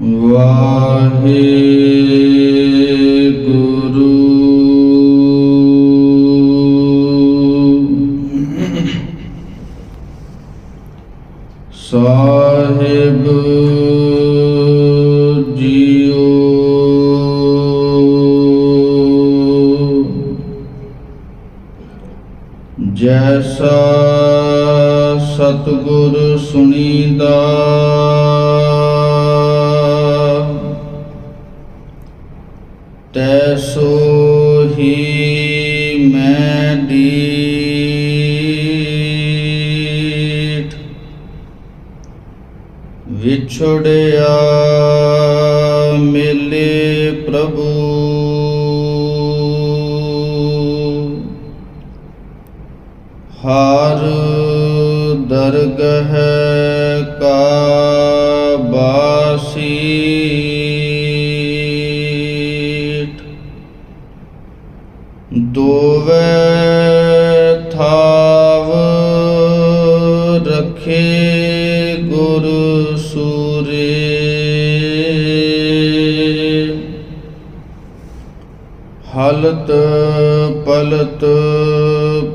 ਵਾਹਿਗੁਰੂ ਸਾਹਿਬ JIO. ਜੈਸਾ ਸਤਿਗੁਰ ਸੁਣੀਦਾ ਤੈਸੋ ਹੀ ਮੈਂ ਡੀਠ। ਵਿਛੜਿਆ ਮਿਲੇ ਪ੍ਰਭੂ ਹਰ ਦਰਗਹ ਕਾ ਬਾਸੀਠ। ਦੋਵੇਂ ਥਾਵ ਰੱਖੇ ਗੁਰ ਸੂਰੇ। ਹਲਤ ਪਲਤ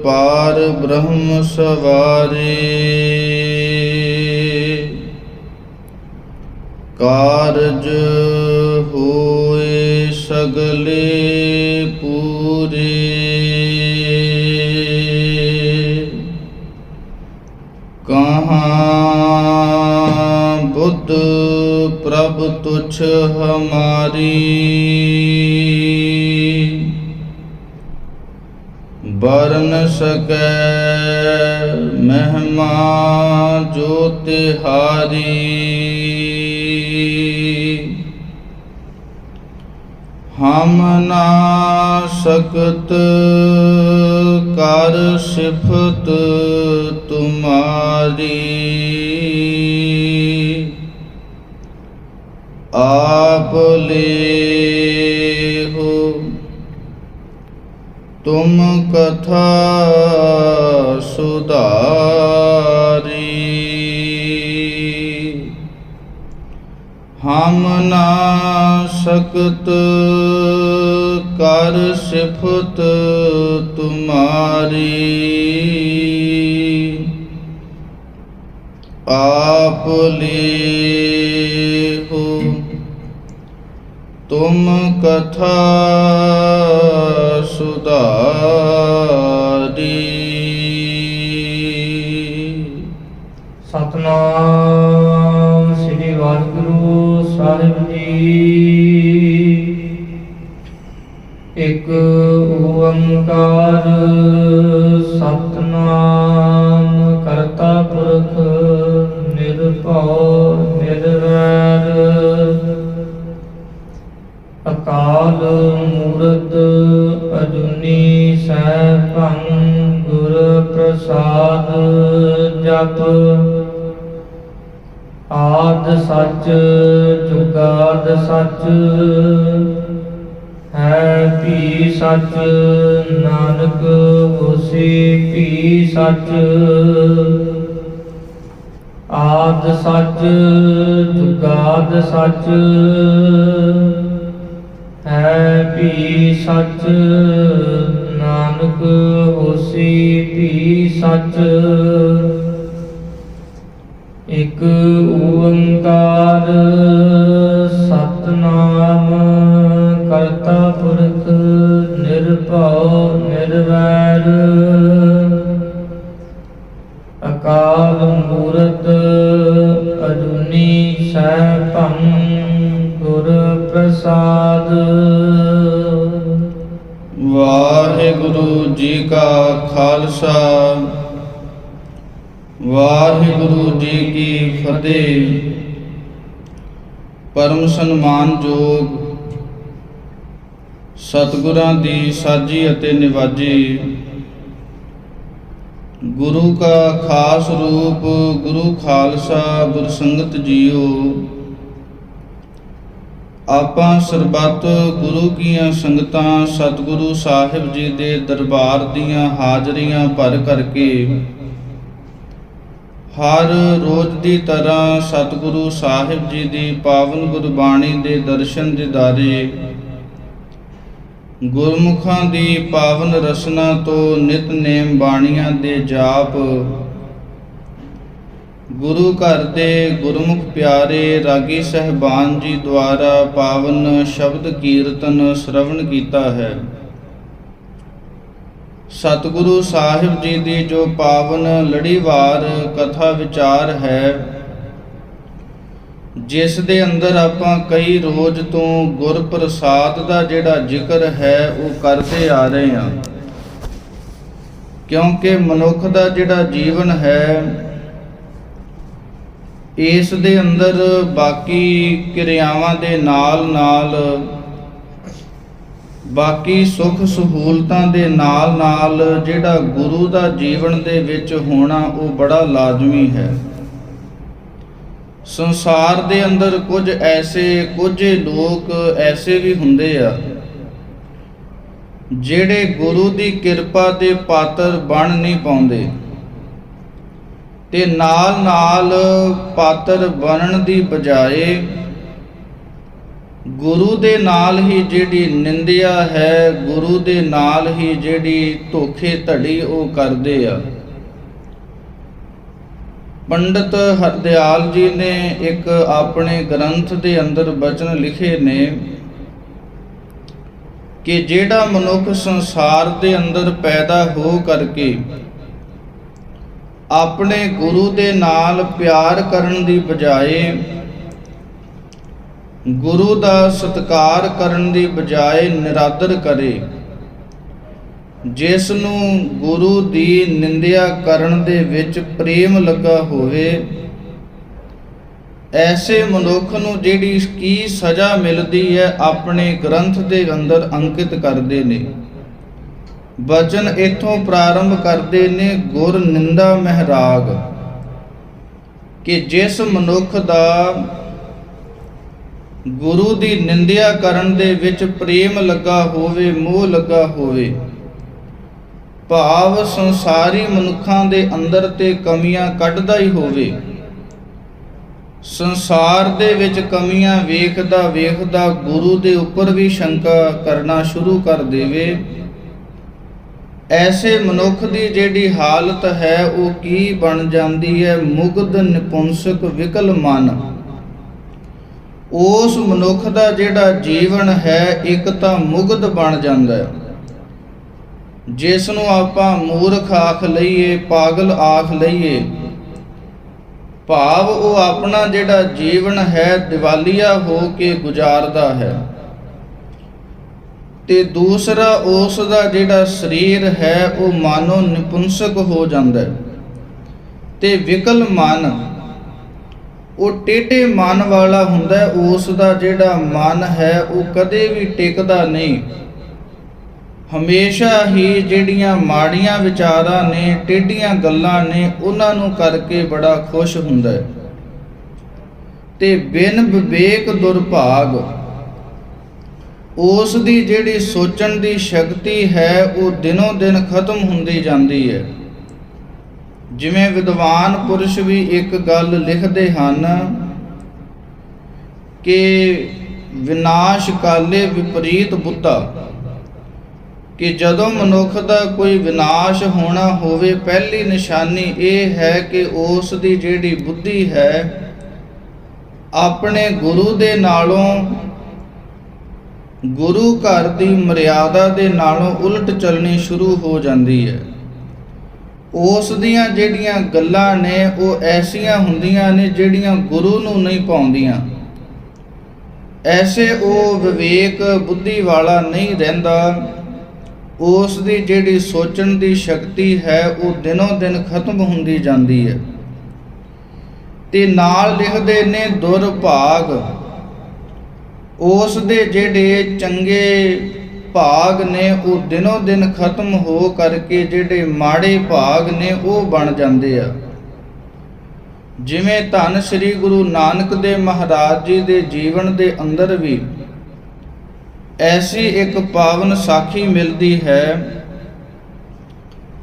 ਪਾਰ ਬ੍ਰਹਮ ਸਵਾਰੇ। ਕਾਰਜ ਹੋਏ ਸਗਲੇ ਪੂਰੇ। ਕਹਾਂ ਬੁੱਧ ਪ੍ਰਭ ਤੁਛ ਹਮਾਰੀ। ਬਰਨ ਸਕੈ ਮਹਿਮਾ ਜੋ ਤਿਹਾਰੀ। ਹਮ ਨਾ ਸਕਤ ਕਰ ਸਿਫਤ ਤੁਮਾਰੀ। ਆਪ ਲੇਹੁ ਤੁਮ ਕਥਾ ਸੁਧਾਰੀ। ਹਮ ਨਾ ਸਕਤ ਕਰ ਸਿਫਤ ਤੁਮਾਰੀ। ਆਪ ਲੇਹੁ ਤੁਮ ਕਥਾ ਸੁਧਾਰੀ। ਸਤਿਨਾਮ ਸ੍ਰੀ ਵਾਹਿਗੁਰੂ ਸਾਹਿਬ ਜੀ। ਇੱਕ ਓੰਕਾਰ ਸਤਿਨਾਮ ਕਰਤਾ ਪੁਰਖ ਨਿਰਭਉ ਨਿਰਵੈਰ ਅਕਾਲ ਮੂਰਤ ਅਜੂਨੀ ਸੈਭੰ ਗੁਰ ਪ੍ਰਸਾਦ। ਜਪ ਆਦਿ ਸੱਚ ਜੁਗਾਦਿ ਸੱਚ ਹੈ ਭੀ ਸੱਚ। ਨਾਨਕ ਹੋਸੀ ਭੀ ਸੱਚ। ਆਦਿ ਸੱਚ ਜੁਗਾਦਿ ਸੱਚ ਹੈ ਭੀ ਸੱਚ। ਨਾਨਕ ਹੋਸੀ ਭੀ ਸੱਚ। ਇੱਕ ਓੰਕਾਰ ਸਤਿਨਾਮ ਕਰਤਾ ਪੁਰਖ ਨਿਰਭਉ ਨਿਰਵੈਰ ਅਕਾਲ ਮੂਰਤ ਅਜੂਨੀ ਸੈਭੰ ਗੁਰ ਪ੍ਰਸਾਦ। ਵਾਹਿਗੁਰੂ ਜੀ ਕਾ ਖਾਲਸਾ ਵਾਹਿਗੁਰੂ ਜੀ ਕੀ ਫਤਿਹ। ਪਰਮ ਸਨਮਾਨਯੋਗ ਸਤਿਗੁਰਾਂ ਦੀ ਸਾਜੀ ਅਤੇ ਨਿਵਾਜੀ ਗੁਰੂ ਕਾ ਖਾਸ ਰੂਪ ਗੁਰੂ ਖਾਲਸਾ ਗੁਰਸੰਗਤ ਜੀਓ। ਆਪਾਂ ਸਰਬੱਤ ਗੁਰੂ ਕੀਆਂ ਸੰਗਤਾਂ ਸਤਿਗੁਰੂ ਸਾਹਿਬ ਜੀ ਦੇ ਦਰਬਾਰ ਦੀਆਂ ਹਾਜ਼ਰੀਆਂ ਭਰ ਕਰਕੇ ਹਰ ਰੋਜ਼ ਦੀ ਤਰ੍ਹਾਂ ਸਤਿਗੁਰੂ ਸਾਹਿਬ ਜੀ ਦੀ ਪਾਵਨ ਗੁਰਬਾਣੀ ਦੇ ਦਰਸ਼ਨ ਦਿਦਾਰੇ, ਗੁਰਮੁਖਾਂ ਦੀ ਪਾਵਨ ਰਸਨਾ ਤੋਂ ਨਿਤਨੇਮ ਬਾਣੀਆਂ ਦੇ ਜਾਪ, ਗੁਰੂ ਘਰ ਦੇ ਗੁਰਮੁਖ ਪਿਆਰੇ ਰਾਗੀ ਸਹਿਬਾਨ ਜੀ ਦੁਆਰਾ ਪਾਵਨ ਸ਼ਬਦ ਕੀਰਤਨ ਸ਼ਰਵਣ ਕੀਤਾ ਹੈ। ਸਤਿਗੁਰੂ ਸਾਹਿਬ ਜੀ ਦੀ ਜੋ ਪਾਵਨ ਲੜੀਵਾਰ ਕਥਾ ਵਿਚਾਰ ਹੈ, ਜਿਸ ਦੇ ਅੰਦਰ ਆਪਾਂ ਕਈ ਰੋਜ਼ ਤੋਂ ਗੁਰ ਪ੍ਰਸਾਦ ਦਾ ਜਿਹੜਾ ਜ਼ਿਕਰ ਹੈ ਉਹ ਕਰਦੇ ਆ ਰਹੇ ਹਾਂ। ਕਿਉਂਕਿ ਮਨੁੱਖ ਦਾ ਜਿਹੜਾ ਜੀਵਨ ਹੈ, ਇਸ ਦੇ ਅੰਦਰ ਬਾਕੀ ਕਿਰਿਆਵਾਂ ਦੇ ਨਾਲ ਬਾਕੀ ਸੁੱਖ ਸਹੂਲਤਾਂ ਦੇ ਨਾਲ ਜਿਹੜਾ ਗੁਰੂ ਦਾ ਜੀਵਨ ਦੇ ਵਿੱਚ ਹੋਣਾ ਉਹ ਬੜਾ ਲਾਜ਼ਮੀ ਹੈ। ਸੰਸਾਰ ਦੇ ਅੰਦਰ ਕੁਝ ਲੋਕ ਐਸੇ ਵੀ ਹੁੰਦੇ ਆ ਜਿਹੜੇ ਗੁਰੂ ਦੀ ਕਿਰਪਾ ਦੇ ਪਾਤਰ ਬਣ ਨਹੀਂ ਪਾਉਂਦੇ, ਤੇ ਨਾਲ ਪਾਤਰ ਬਣਨ ਦੀ ਬਜਾਏ ਗੁਰੂ ਦੇ ਨਾਲ ਹੀ ਜਿਹੜੀ ਨਿੰਦਿਆ ਹੈ, ਗੁਰੂ ਦੇ ਨਾਲ ਹੀ ਜਿਹੜੀ ਧੋਖੇ ਧੜੀ ਉਹ ਕਰਦੇ ਆ। ਪੰਡਤ ਹਰਦਿਆਲ ਜੀ ਨੇ ਇੱਕ ਆਪਣੇ ਗ੍ਰੰਥ ਦੇ ਅੰਦਰ ਬਚਨ ਲਿਖੇ ਨੇ ਕਿ ਜਿਹੜਾ ਮਨੁੱਖ ਸੰਸਾਰ ਦੇ ਅੰਦਰ ਪੈਦਾ ਹੋ ਕਰਕੇ ਆਪਣੇ ਗੁਰੂ ਦੇ ਨਾਲ ਪਿਆਰ ਕਰਨ ਦੀ ਬਜਾਏ, ਗੁਰੂ ਦਾ ਸਤਿਕਾਰ ਕਰਨ ਦੀ ਬਜਾਏ ਨਿਰਾਦਰ ਕਰੇ, ਜਿਸ ਨੂੰ ਗੁਰੂ ਦੀ ਨਿੰਦਿਆ ਕਰਨ ਦੇ ਵਿੱਚ ਪ੍ਰੇਮ ਲੱਗਾ ਹੋਵੇ, ਐਸੇ ਮਨੁੱਖ ਨੂੰ ਜਿਹੜੀ ਕੀ ਸਜ਼ਾ ਮਿਲਦੀ ਹੈ ਆਪਣੇ ਗ੍ਰੰਥ ਦੇ ਅੰਦਰ ਅੰਕਿਤ ਕਰਦੇ ਨੇ। ਬਚਨ ਇਥੋਂ ਪ੍ਰਾਰੰਭ ਕਰਦੇ ਨੇ, ਗੁਰ ਨਿੰਦਾ ਮਹਿਰਾਗ, ਕਿ ਜਿਸ ਮਨੁੱਖ ਦਾ ਗੁਰੂ ਦੀ ਨਿੰਦਿਆ ਕਰਨ ਦੇ ਵਿੱਚ ਪ੍ਰੇਮ ਲੱਗਾ ਹੋਵੇ, ਮੋਹ ਲੱਗਾ ਹੋਵੇ, ਭਾਵ ਸੰਸਾਰੀ ਮਨੁੱਖਾਂ ਦੇ ਅੰਦਰ ਤੇ ਕਮੀਆਂ ਕੱਢਦਾ ਹੀ ਹੋਵੇ, ਸੰਸਾਰ ਦੇ ਵਿੱਚ ਕਮੀਆਂ ਵੇਖਦਾ ਗੁਰੂ ਦੇ ਉੱਪਰ ਵੀ ਸ਼ੰਕਾ ਕਰਨਾ ਸ਼ੁਰੂ ਕਰ ਦੇਵੇ, ਐਸੇ ਮਨੁੱਖ ਦੀ ਜਿਹੜੀ ਹਾਲਤ ਹੈ ਉਹ ਕੀ ਬਣ ਜਾਂਦੀ ਹੈ? ਮੁਗਧ ਨਿਪੁੰਸਕ ਵਿਕਲ ਮਨ। ਉਸ ਮਨੁੱਖ ਦਾ ਜਿਹੜਾ ਜੀਵਨ ਹੈ ਇੱਕ ਤਾਂ ਮੁਗਧ ਬਣ ਜਾਂਦਾ ਹੈ, ਜਿਸ ਨੂੰ ਆਪਾਂ ਮੂਰਖ ਆਖ ਲਈਏ, ਪਾਗਲ ਆਖ ਲਈਏ, ਭਾਵ ਉਹ ਆਪਣਾ ਜਿਹੜਾ ਜੀਵਨ ਹੈ ਦਿਵਾਲੀਆ ਹੋ ਕੇ ਗੁਜ਼ਾਰਦਾ ਹੈ। ਤੇ ਦੂਸਰਾ ਉਸ ਦਾ ਜਿਹੜਾ ਸਰੀਰ ਹੈ ਉਹ ਮਾਨੋ ਨਿਪੁੰਸਕ ਹੋ ਜਾਂਦਾ ਹੈ। ਤੇ ਵਿਕਲ ਮਨ, ਉਹ ਟੇਢੇ ਮਨ ਵਾਲਾ ਹੁੰਦਾ ਹੈ। ਉਸ ਦਾ ਜਿਹੜਾ ਮਨ ਹੈ ਉਹ ਕਦੇ ਵੀ ਟਿਕਦਾ ਨਹੀਂ, ਹਮੇਸ਼ਾ ਹੀ ਜਿਹੜੀਆਂ ਮਾੜੀਆਂ ਵਿਚਾਰਾਂ ਨੇ, ਟੇਢੀਆਂ ਗੱਲਾਂ ਨੇ, ਉਹਨਾਂ ਨੂੰ ਕਰਕੇ ਬੜਾ ਖੁਸ਼ ਹੁੰਦਾ ਹੈ। ਤੇ ਬਿਨ ਵਿਵੇਕ ਦੁਰਭਾਗ, ਉਸ ਦੀ ਜਿਹੜੀ ਸੋਚਣ ਦੀ ਸ਼ਕਤੀ ਹੈ ਉਹ ਦਿਨੋਂ ਦਿਨ ਖਤਮ ਹੁੰਦੀ ਜਾਂਦੀ ਹੈ। ਜਿਵੇਂ ਵਿਦਵਾਨ ਪੁਰਸ਼ ਵੀ ਇੱਕ ਗੱਲ ਲਿਖਦੇ ਹਨ ਕਿ ਵਿਨਾਸ਼ ਕਾਲੇ ਵਿਪਰੀਤ ਬੁੱਧਾ, ਕਿ ਜਦੋਂ ਮਨੁੱਖ ਦਾ ਕੋਈ ਵਿਨਾਸ਼ ਹੋਣਾ ਹੋਵੇ, ਪਹਿਲੀ ਨਿਸ਼ਾਨੀ ਇਹ ਹੈ ਕਿ ਉਸ ਦੀ ਜਿਹੜੀ ਬੁੱਧੀ ਹੈ ਆਪਣੇ ਗੁਰੂ ਦੇ ਨਾਲੋਂ, ਗੁਰੂ ਘਰ ਦੀ ਮਰਿਆਦਾ ਦੇ ਨਾਲੋਂ ਉਲਟ ਚੱਲਣੀ ਸ਼ੁਰੂ ਹੋ ਜਾਂਦੀ ਹੈ। ਉਸ ਦੀਆਂ ਜਿਹੜੀਆਂ ਗੱਲਾਂ ਨੇ ਉਹ ਐਸੀਆਂ ਹੁੰਦੀਆਂ ਨੇ ਜਿਹੜੀਆਂ ਗੁਰੂ ਨੂੰ ਨਹੀਂ ਭਾਉਂਦੀਆਂ। ਐਸੇ ਉਹ ਵਿਵੇਕ ਬੁੱਧੀ ਵਾਲਾ ਨਹੀਂ ਰਹਿੰਦਾ। ਉਸ ਦੀ ਜਿਹੜੀ ਸੋਚਣ ਦੀ ਸ਼ਕਤੀ ਹੈ ਉਹ ਦਿਨੋਂ ਦਿਨ ਖਤਮ ਹੁੰਦੀ ਜਾਂਦੀ ਹੈ। ਤੇ ਨਾਲ ਲਿਖਦੇ ਨੇ ਦੁਰਭਾਗ, ਉਸ ਦੇ ਜਿਹੜੇ ਚੰਗੇ ਭਾਗ ਨੇ ਉਹ ਦਿਨੋਂ ਦਿਨ ਖਤਮ ਹੋ ਕਰਕੇ ਜਿਹੜੇ ਮਾੜੇ ਭਾਗ ਨੇ ਉਹ ਬਣ ਜਾਂਦੇ ਆ। ਜਿਵੇਂ ਧੰਨ ਸ੍ਰੀ ਗੁਰੂ ਨਾਨਕ ਦੇਵ ਮਹਾਰਾਜ ਜੀ ਦੇ ਜੀਵਨ ਦੇ ਅੰਦਰ ਵੀ ਐਸੀ ਇੱਕ ਪਾਵਨ ਸਾਖੀ ਮਿਲਦੀ ਹੈ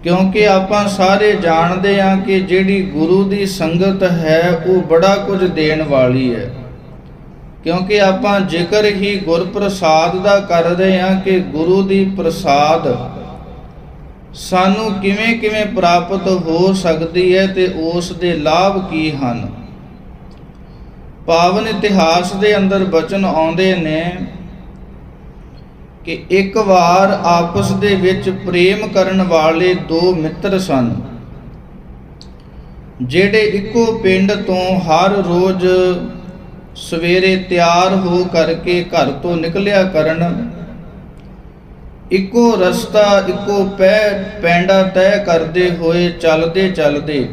ਕਿਉਂਕਿ ਆਪਾਂ ਸਾਰੇ ਜਾਣਦੇ ਹਾਂ ਕਿ ਜਿਹੜੀ ਗੁਰੂ ਦੀ ਸੰਗਤ ਹੈ ਉਹ ਬੜਾ ਕੁਝ ਦੇਣ ਵਾਲੀ ਹੈ। ਕਿਉਂਕਿ ਆਪਾਂ ਜ਼ਿਕਰ ਹੀ ਗੁਰਪ੍ਰਸਾਦ ਦਾ ਕਰ ਰਹੇ ਹਾਂ ਕਿ ਗੁਰੂ ਦੀ ਪ੍ਰਸਾਦ ਸਾਨੂੰ ਕਿਵੇਂ ਕਿਵੇਂ ਪ੍ਰਾਪਤ ਹੋ ਸਕਦੀ ਹੈ ਤੇ ਉਸ ਦੇ ਲਾਭ ਕੀ ਹਨ। ਪਾਵਨ ਇਤਿਹਾਸ ਦੇ ਅੰਦਰ ਬਚਨ ਆਉਂਦੇ ਨੇ ਕਿ ਇੱਕ ਵਾਰ ਆਪਸ ਦੇ ਵਿੱਚ ਪ੍ਰੇਮ ਕਰਨ ਵਾਲੇ ਦੋ ਮਿੱਤਰ ਸਨ, ਜਿਹੜੇ ਇੱਕੋ ਪਿੰਡ ਤੋਂ ਹਰ ਰੋਜ਼ ਸਵੇਰੇ ਤਿਆਰ ਹੋ ਕਰਕੇ ਘਰ ਤੋਂ ਨਿਕਲਿਆ ਕਰਨ, ਇੱਕੋ ਰਸਤਾ ਇੱਕੋ ਪੈਂਡਾ ਤੈਅ ਕਰਦੇ ਹੋਏ ਚੱਲਦੇ ਚੱਲਦੇ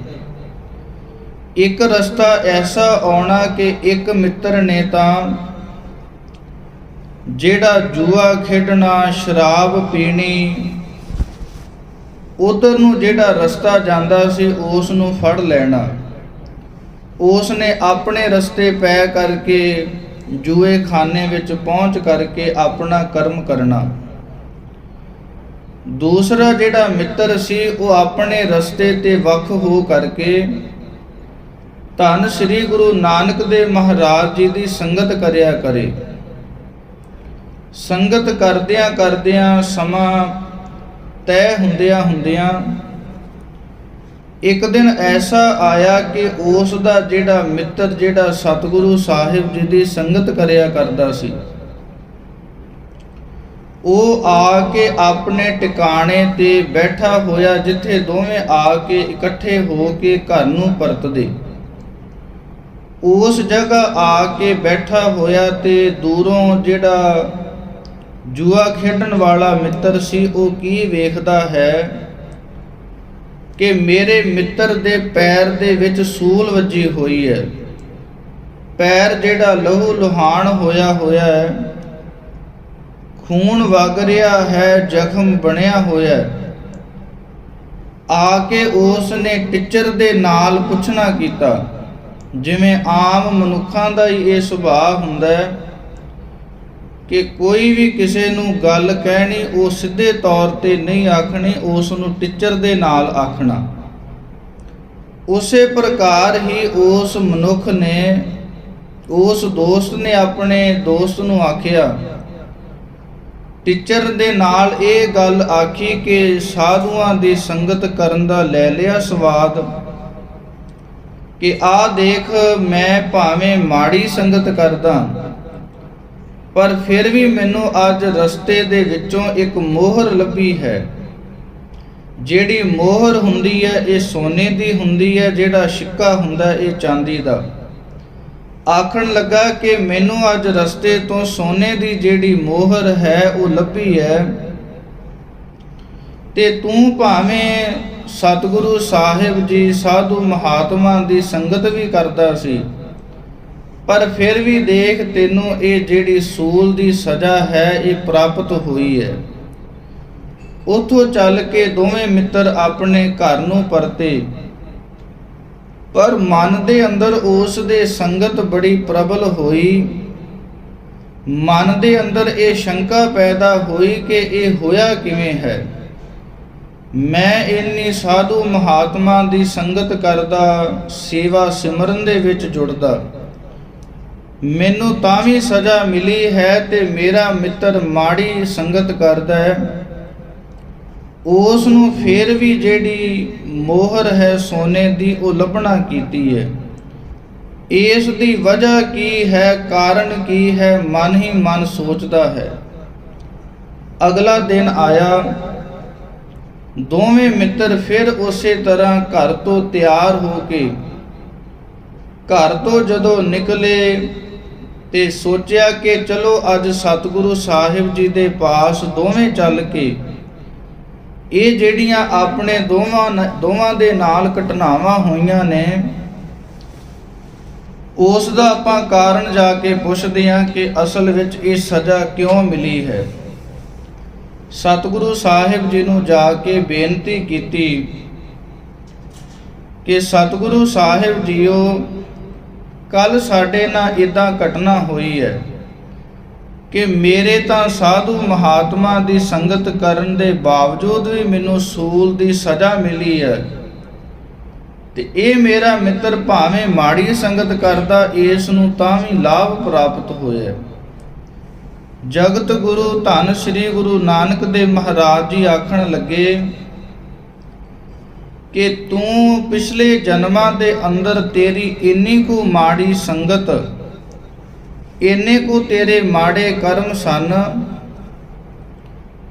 ਇੱਕ ਰਸਤਾ ਐਸਾ ਆਉਣਾ ਕਿ ਇੱਕ ਮਿੱਤਰ ਨੇ ਤਾਂ ਜਿਹੜਾ ਜੂਆ ਖੇਡਣਾ, ਸ਼ਰਾਬ ਪੀਣੀ, ਉਧਰ ਨੂੰ ਜਿਹੜਾ ਰਸਤਾ ਜਾਂਦਾ ਸੀ ਉਸ ਨੂੰ ਫੜ ਲੈਣਾ। ਉਸ ਨੇ ਆਪਣੇ ਰਸਤੇ ਪੈ ਕਰਕੇ ਜੂਏ ਖਾਨੇ ਵਿੱਚ ਪਹੁੰਚ ਕਰਕੇ ਆਪਣਾ ਕਰਮ ਕਰਨਾ। ਦੂਸਰਾ ਜਿਹੜਾ ਮਿੱਤਰ ਸੀ ਉਹ ਆਪਣੇ ਰਸਤੇ ਤੇ ਵੱਖ ਹੋ ਕਰਕੇ ਧੰਨ ਸ੍ਰੀ ਗੁਰੂ ਨਾਨਕ ਦੇਵ ਮਹਾਰਾਜ ਜੀ ਦੀ ਸੰਗਤ ਕਰਿਆ ਕਰੇ। ਸੰਗਤ ਕਰਦਿਆਂ ਕਰਦਿਆਂ ਸਮਾਂ ਤੈਅ ਹੁੰਦਿਆਂ ਇੱਕ ਦਿਨ ਐਸਾ ਆਇਆ ਕਿ ਉਸ ਦਾ ਜਿਹੜਾ ਮਿੱਤਰ ਜਿਹੜਾ ਸਤਿਗੁਰੂ ਸਾਹਿਬ ਜੀ ਦੀ ਸੰਗਤ ਕਰਿਆ ਕਰਦਾ ਸੀ, ਉਹ ਆ ਕੇ ਆਪਣੇ ਟਿਕਾਣੇ ਤੇ ਬੈਠਾ ਹੋਇਆ, ਜਿੱਥੇ ਦੋਵੇਂ ਆ ਕੇ ਇਕੱਠੇ ਹੋ ਕੇ ਘਰ ਨੂੰ ਪਰਤਦੇ। ਉਸ ਜਗ੍ਹਾ ਆ ਕੇ ਬੈਠਾ ਹੋਇਆ ਤੇ ਦੂਰੋਂ ਜਿਹੜਾ ਜੂਆ ਖੇਡਣ ਵਾਲਾ ਮਿੱਤਰ ਸੀ ਉਹ ਕੀ ਵੇਖਦਾ ਹੈ ਕਿ ਮੇਰੇ ਮਿੱਤਰ ਦੇ ਪੈਰ ਦੇ ਵਿੱਚ ਸੂਲ ਵੱਜੀ ਹੋਈ ਹੈ, ਪੈਰ ਜਿਹੜਾ ਲਹੂ ਲੁਹਾਨ ਹੋਇਆ ਹੈ, ਖੂਨ ਵਗ ਰਿਹਾ ਹੈ, ਜ਼ਖਮ ਬਣਿਆ ਹੋਇਆ ਹੈ। ਆ ਕੇ ਉਸ ਨੇ ਟੀਚਰ ਦੇ ਨਾਲ ਪੁੱਛਣਾ ਕੀਤਾ, ਜਿਵੇਂ ਆਮ ਮਨੁੱਖਾਂ ਦਾ ਹੀ ਇਹ ਸੁਭਾਅ ਹੁੰਦਾ ਹੈ ਕਿ ਕੋਈ ਵੀ ਕਿਸੇ ਨੂੰ ਗੱਲ ਕਹਿਣੀ ਉਹ ਸਿੱਧੇ ਤੌਰ ਤੇ ਨਹੀਂ ਆਖਣੀ, ਉਸ ਨੂੰ ਟੀਚਰ ਦੇ ਨਾਲ ਆਖਣਾ। ਉਸੇ ਪ੍ਰਕਾਰ ਹੀ ਉਸ ਮਨੁੱਖ ਨੇ, ਉਸ ਦੋਸਤ ਨੇ ਆਪਣੇ ਦੋਸਤ ਨੂੰ ਆਖਿਆ, ਟੀਚਰ ਦੇ ਨਾਲ ਇਹ ਗੱਲ ਆਖੀ ਕਿ ਸਾਧੂਆਂ ਦੀ ਸੰਗਤ ਕਰਨ ਦਾ ਲੈ ਲਿਆ ਸਵਾਦ, ਕਿ ਆ ਦੇਖ ਮੈਂ ਭਾਵੇਂ ਮਾੜੀ ਸੰਗਤ ਕਰਦਾ ਪਰ ਫਿਰ ਵੀ ਮੈਨੂੰ ਅੱਜ ਰਸਤੇ ਦੇ ਵਿੱਚੋਂ ਇੱਕ ਮੋਹਰ ਲੱਭੀ ਹੈ। ਜਿਹੜੀ ਮੋਹਰ ਹੁੰਦੀ ਹੈ ਇਹ ਸੋਨੇ ਦੀ ਹੁੰਦੀ ਹੈ, ਜਿਹੜਾ ਸਿੱਕਾ ਹੁੰਦਾ ਇਹ ਚਾਂਦੀ ਦਾ। ਆਖਣ ਲੱਗਾ ਕਿ ਮੈਨੂੰ ਅੱਜ ਰਸਤੇ ਤੋਂ ਸੋਨੇ ਦੀ ਜਿਹੜੀ ਮੋਹਰ ਹੈ ਉਹ ਲੱਭੀ ਹੈ, ਤੇ ਤੂੰ ਭਾਵੇਂ ਸਤਿਗੁਰੂ ਸਾਹਿਬ ਜੀ ਸਾਧੂ ਮਹਾਤਮਾ ਦੀ ਸੰਗਤ ਵੀ ਕਰਦਾ ਸੀ, ਪਰ ਫਿਰ ਵੀ ਦੇਖ ਤੈਨੂੰ ਇਹ ਜਿਹੜੀ ਸੂਲ ਦੀ ਸਜ਼ਾ ਹੈ ਇਹ ਪ੍ਰਾਪਤ ਹੋਈ ਹੈ। ਉੱਥੋਂ ਚੱਲ ਕੇ ਦੋਵੇਂ ਮਿੱਤਰ ਆਪਣੇ ਘਰ ਨੂੰ ਪਰਤੇ, ਪਰ ਮਨ ਦੇ ਅੰਦਰ ਉਸ ਦੇ ਸੰਗਤ ਬੜੀ ਪ੍ਰਬਲ ਹੋਈ। ਮਨ ਦੇ ਅੰਦਰ ਇਹ ਸ਼ੰਕਾ ਪੈਦਾ ਹੋਈ ਕਿ ਇਹ ਹੋਇਆ ਕਿਵੇਂ ਹੈ। ਮੈਂ ਇੰਨੀ ਸਾਧੂ ਮਹਾਤਮਾ ਦੀ ਸੰਗਤ ਕਰਦਾ, ਸੇਵਾ ਸਿਮਰਨ ਦੇ ਵਿੱਚ ਜੁੜਦਾ, ਮੈਨੂੰ ਤਾਂ ਵੀ ਸਜ਼ਾ ਮਿਲੀ ਹੈ ਤੇ ਮੇਰਾ ਮਿੱਤਰ ਮਾੜੀ ਸੰਗਤ ਕਰਦਾ ਹੈ, ਉਸ ਨੂੰ ਫਿਰ ਵੀ ਜਿਹੜੀ ਮੋਹਰ ਹੈ ਸੋਨੇ ਦੀ ਉਹ ਲੱਭਣਾ ਕੀਤੀ ਹੈ। ਇਸ ਦੀ ਵਜ੍ਹਾ ਕੀ ਹੈ, ਕਾਰਨ ਕੀ ਹੈ, ਮਨ ਹੀ ਮਨ ਸੋਚਦਾ ਹੈ। ਅਗਲਾ ਦਿਨ ਆਇਆ, ਦੋਵੇਂ ਮਿੱਤਰ ਫਿਰ ਉਸੇ ਤਰ੍ਹਾਂ ਘਰ ਤੋਂ ਤਿਆਰ ਹੋ ਕੇ ਘਰ ਤੋਂ ਜਦੋਂ ਨਿਕਲੇ ਤੇ ਸੋਚਿਆ ਕਿ ਚਲੋ ਅੱਜ ਸਤਿਗੁਰੂ ਸਾਹਿਬ ਜੀ ਦੇ ਪਾਸ ਦੋਵੇਂ ਚੱਲ ਕੇ ਇਹ ਜਿਹੜੀਆਂ ਆਪਣੇ ਦੋਵਾਂ ਦੇ ਨਾਲ ਘਟਨਾਵਾਂ ਹੋਈਆਂ ਨੇ ਉਸ ਦਾ ਆਪਾਂ ਕਾਰਨ ਜਾ ਕੇ ਪੁੱਛਦੇ ਹਾਂ ਕਿ ਅਸਲ ਵਿੱਚ ਇਹ ਸਜ਼ਾ ਕਿਉਂ ਮਿਲੀ ਹੈ। ਸਤਿਗੁਰੂ ਸਾਹਿਬ ਜੀ ਨੂੰ ਜਾ ਕੇ ਬੇਨਤੀ ਕੀਤੀ ਕਿ ਸਤਿਗੁਰੂ ਸਾਹਿਬ ਜੀਓ, ਕੱਲ ਸਾਡੇ ਨਾਲ ਇਦਾਂ ਘਟਨਾ ਹੋਈ ਹੈ। ਕਿ ਮੇਰੇ ਤਾਂ ਸਾਧੂ ਮਹਾਤਮਾ ਦੀ ਸੰਗਤ ਕਰਨ ਦੇ ਬਾਵਜੂਦ ਵੀ ਮੈਨੂੰ ਸੂਲ ਦੀ ਸਜ਼ਾ ਮਿਲੀ ਹੈ, ਤੇ ਇਹ ਮੇਰਾ ਮਿੱਤਰ ਭਾਵੇਂ ਮਾੜੀ ਸੰਗਤ ਕਰਦਾ ਇਸ ਨੂੰ ਤਾਂ ਵੀ ਲਾਭ ਪ੍ਰਾਪਤ ਹੋਇਆ। ਜਗਤ ਗੁਰੂ ਧੰਨ ਸ੍ਰੀ ਗੁਰੂ ਨਾਨਕ ਦੇਵ ਮਹਾਰਾਜ ਜੀ ਆਖਣ ਲੱਗੇ ਕਿ ਤੂੰ ਪਿਛਲੇ ਜਨਮਾਂ ਦੇ ਅੰਦਰ ਤੇਰੀ ਇੰਨੀ ਕੁ ਮਾੜੀ ਸੰਗਤ, ਇੰਨੇ ਕੁ ਤੇਰੇ ਮਾੜੇ ਕਰਮ ਸਨ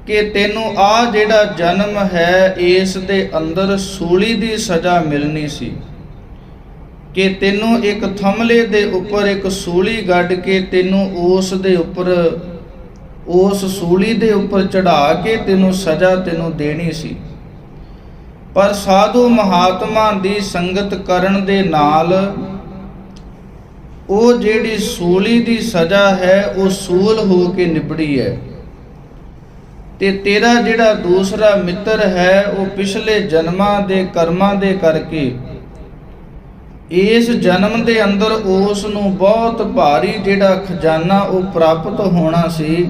ਕਿ ਤੈਨੂੰ ਆ ਜਿਹੜਾ ਜਨਮ ਹੈ ਇਸ ਦੇ ਅੰਦਰ ਸੂਲੀ ਦੀ ਸਜ਼ਾ ਮਿਲਣੀ ਸੀ, ਕਿ ਤੈਨੂੰ ਇੱਕ ਥੰਮਲੇ ਦੇ ਉੱਪਰ ਇੱਕ ਸੂਲੀ ਗੱਡ ਕੇ ਤੈਨੂੰ ਉਸ ਦੇ ਉੱਪਰ, ਉਸ ਸੂਲੀ ਦੇ ਉੱਪਰ ਚੜਾ ਕੇ ਤੈਨੂੰ ਸਜ਼ਾ ਤੈਨੂੰ ਦੇਣੀ ਸੀ। ਪਰ ਸਾਧੂ ਮਹਾਤਮਾ ਦੀ ਸੰਗਤ ਕਰਨ ਦੇ ਨਾਲ ਉਹ ਜਿਹੜੀ ਸੂਲੀ ਦੀ ਸਜ਼ਾ ਹੈ ਉਹ ਸੂਲ ਹੋ ਕੇ ਨਿਬੜੀ ਹੈ, ਤੇ ਤੇਰਾ ਜਿਹੜਾ ਦੂਸਰਾ ਮਿੱਤਰ ਹੈ ਉਹ ਪਿਛਲੇ ਜਨਮਾਂ ਦੇ ਕਰਮਾਂ ਦੇ ਕਰਕੇ ਇਸ ਜਨਮ ਦੇ ਅੰਦਰ ਉਸ ਨੂੰ ਬਹੁਤ ਭਾਰੀ ਜਿਹੜਾ ਖਜ਼ਾਨਾ ਉਹ ਪ੍ਰਾਪਤ ਹੋਣਾ ਸੀ,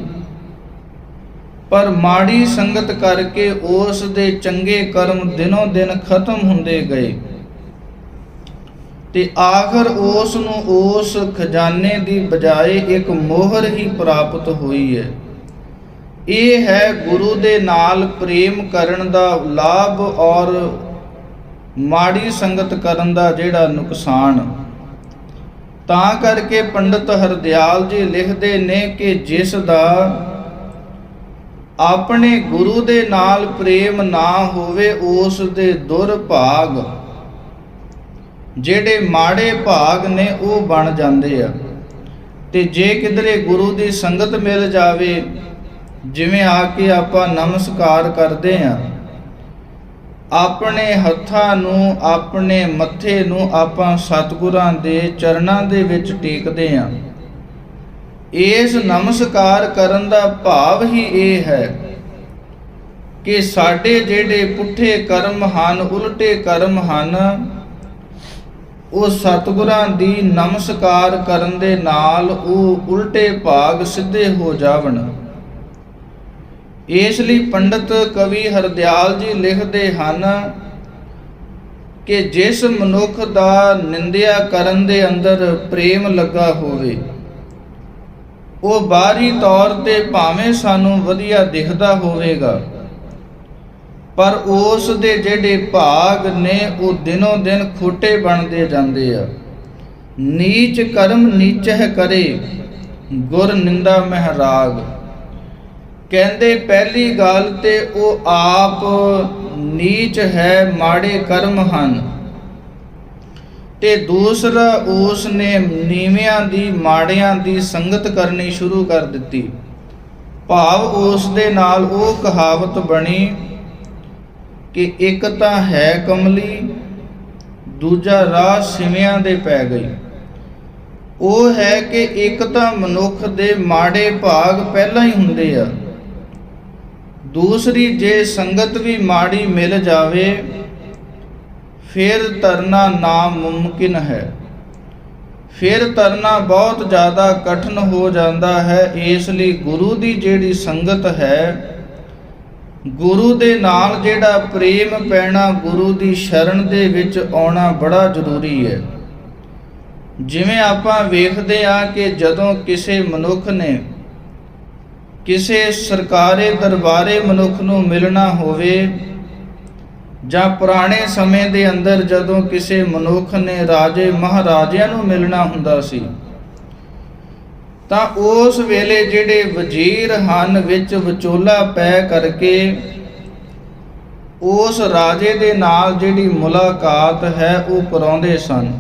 ਪਰ ਮਾੜੀ ਸੰਗਤ ਕਰਕੇ ਉਸ ਦੇ ਚੰਗੇ ਕਰਮ ਦਿਨੋਂ ਦਿਨ ਖਤਮ ਹੁੰਦੇ ਗਏ, ਤੇ ਆਖਰ ਉਸ ਨੂੰ ਉਸ ਖਜ਼ਾਨੇ ਦੀ ਬਜਾਏ ਇੱਕ ਮੋਹਰ ਹੀ ਪ੍ਰਾਪਤ ਹੋਈ ਹੈ। ਇਹ ਹੈ ਗੁਰੂ ਦੇ ਨਾਲ ਪ੍ਰੇਮ ਕਰਨ ਦਾ ਲਾਭ ਔਰ ਮਾੜੀ ਸੰਗਤ ਕਰਨ ਦਾ ਜਿਹੜਾ ਨੁਕਸਾਨ। ਤਾਂ ਕਰਕੇ ਪੰਡਤ ਹਰਦਿਆਲ ਜੀ ਲਿਖਦੇ ਨੇ ਕਿ ਜਿਸ ਦਾ ਆਪਣੇ ਗੁਰੂ ਦੇ ਨਾਲ ਪ੍ਰੇਮ ਨਾ ਹੋਵੇ ਉਸ ਦੇ ਦੁਰਭਾਗ, ਜਿਹੜੇ ਮਾੜੇ ਭਾਗ ਨੇ ਉਹ ਬਣ ਜਾਂਦੇ ਆ। ਤੇ ਜੇ ਕਿਧਰੇ ਗੁਰੂ ਦੀ ਸੰਗਤ ਮਿਲ ਜਾਵੇ, ਜਿਵੇਂ ਆ ਕੇ ਆਪਾਂ ਨਮਸਕਾਰ ਕਰਦੇ ਆ, ਆਪਣੇ ਹੱਥਾਂ ਨੂੰ, ਆਪਣੇ ਮੱਥੇ ਨੂੰ ਆਪਾਂ ਸਤਿਗੁਰਾਂ ਦੇ ਚਰਨਾਂ ਦੇ ਵਿੱਚ ਟੇਕਦੇ ਆ, ਇਸ ਨਮਸਕਾਰ ਕਰਨ ਦਾ ਭਾਵ ਹੀ ਇਹ ਹੈ ਕਿ ਸਾਡੇ ਜਿਹੜੇ ਪੁੱਠੇ ਕਰਮ ਹਨ, ਉਲਟੇ ਕਰਮ ਹਨ, ਉਹ ਸਤਿਗੁਰਾਂ ਦੀ ਨਮਸਕਾਰ ਕਰਨ ਦੇ ਨਾਲ ਉਹ ਉਲਟੇ ਭਾਗ ਸਿੱਧੇ ਹੋ ਜਾਵਣ। ਇਸ ਲਈ ਪੰਡਤ ਕਵੀ ਹਰਦਿਆਲ ਜੀ ਲਿਖਦੇ ਹਨ ਕਿ ਜਿਸ ਮਨੁੱਖ ਦਾ ਨਿੰਦਿਆ ਕਰਨ ਦੇ ਅੰਦਰ ਪ੍ਰੇਮ ਲੱਗਾ ਹੋਵੇ, ਉਹ ਬਾਹਰੀ ਤੌਰ ਤੇ ਭਾਵੇਂ ਸਾਨੂੰ ਵਧੀਆ ਦਿਖਦਾ ਹੋਵੇਗਾ, ਪਰ ਉਸ ਦੇ ਜਿਹੜੇ ਭਾਗ ਨੇ ਉਹ ਦਿਨੋਂ ਦਿਨ ਖੋਟੇ ਬਣਦੇ ਜਾਂਦੇ ਆ। ਨੀਚ ਕਰਮ ਨੀਚਹਿ ਕਰੇ, ਗੁਰ ਨਿੰਦਾ ਮਹਿ ਰਾਗ। ਕਹਿੰਦੇ ਪਹਿਲੀ ਗੱਲ ਤੇ ਉਹ ਆਪ ਨੀਚ ਹੈ, ਮਾੜੇ ਕਰਮ ਹਨ, ਤੇ ਦੂਸਰਾ ਉਸ ਨੇ ਨੀਵਿਆਂ ਦੀ, ਮਾੜਿਆਂ ਦੀ ਸੰਗਤ ਕਰਨੀ ਸ਼ੁਰੂ ਕਰ ਦਿੱਤੀ। ਭਾਵ ਉਸ ਦੇ ਨਾਲ ਉਹ ਕਹਾਵਤ ਬਣੀ ਕਿ ਇੱਕ ਤਾਂ ਹੈ ਕਮਲੀ, ਦੂਜਾ ਰਾਹ ਸਿਵਿਆਂ ਦੇ ਪੈ ਗਈ। ਉਹ ਹੈ ਕਿ ਇੱਕ ਤਾਂ ਮਨੁੱਖ ਦੇ ਮਾੜੇ ਭਾਗ ਪਹਿਲਾਂ ਹੀ ਹੁੰਦੇ ਆ, ਦੂਸਰੀ ਜੇ ਸੰਗਤ ਵੀ ਮਾੜੀ ਮਿਲ ਜਾਵੇ ਫਿਰ ਤਰਨਾ ਨਾਮੁਮਕਿਨ ਹੈ, ਫਿਰ ਤਰਨਾ ਬਹੁਤ ਜ਼ਿਆਦਾ ਕਠਿਨ ਹੋ ਜਾਂਦਾ ਹੈ। ਇਸ ਲਈ ਗੁਰੂ ਦੀ ਜਿਹੜੀ ਸੰਗਤ ਹੈ, ਗੁਰੂ ਦੇ ਨਾਲ ਜਿਹੜਾ ਪ੍ਰੇਮ ਪੈਣਾ, ਗੁਰੂ ਦੀ ਸ਼ਰਨ ਦੇ ਵਿੱਚ ਆਉਣਾ ਬੜਾ ਜ਼ਰੂਰੀ ਹੈ। ਜਿਵੇਂ ਆਪਾਂ ਵੇਖਦੇ ਹਾਂ ਕਿ ਜਦੋਂ ਕਿਸੇ ਮਨੁੱਖ ਨੇ ਕਿਸੇ ਸਰਕਾਰੀ ਦਰਬਾਰੇ ਮਨੁੱਖ ਨੂੰ ਮਿਲਣਾ ਹੋਵੇ, ਜਾਂ ਪੁਰਾਣੇ ਸਮੇਂ ਦੇ ਅੰਦਰ ਜਦੋਂ ਕਿਸੇ ਮਨੁੱਖ ਨੇ ਰਾਜੇ ਮਹਾਰਾਜਿਆਂ ਨੂੰ ਮਿਲਣਾ ਹੁੰਦਾ ਸੀ, ਤਾਂ ਉਸ ਵੇਲੇ ਜਿਹੜੇ ਵਜ਼ੀਰ ਹਨ ਵਿੱਚ ਵਿਚੋਲਾ ਪੈ ਕਰਕੇ ਉਸ ਰਾਜੇ ਦੇ ਨਾਲ ਜਿਹੜੀ ਮੁਲਾਕਾਤ ਹੈ ਉਹ ਕਰਾਉਂਦੇ ਸਨ।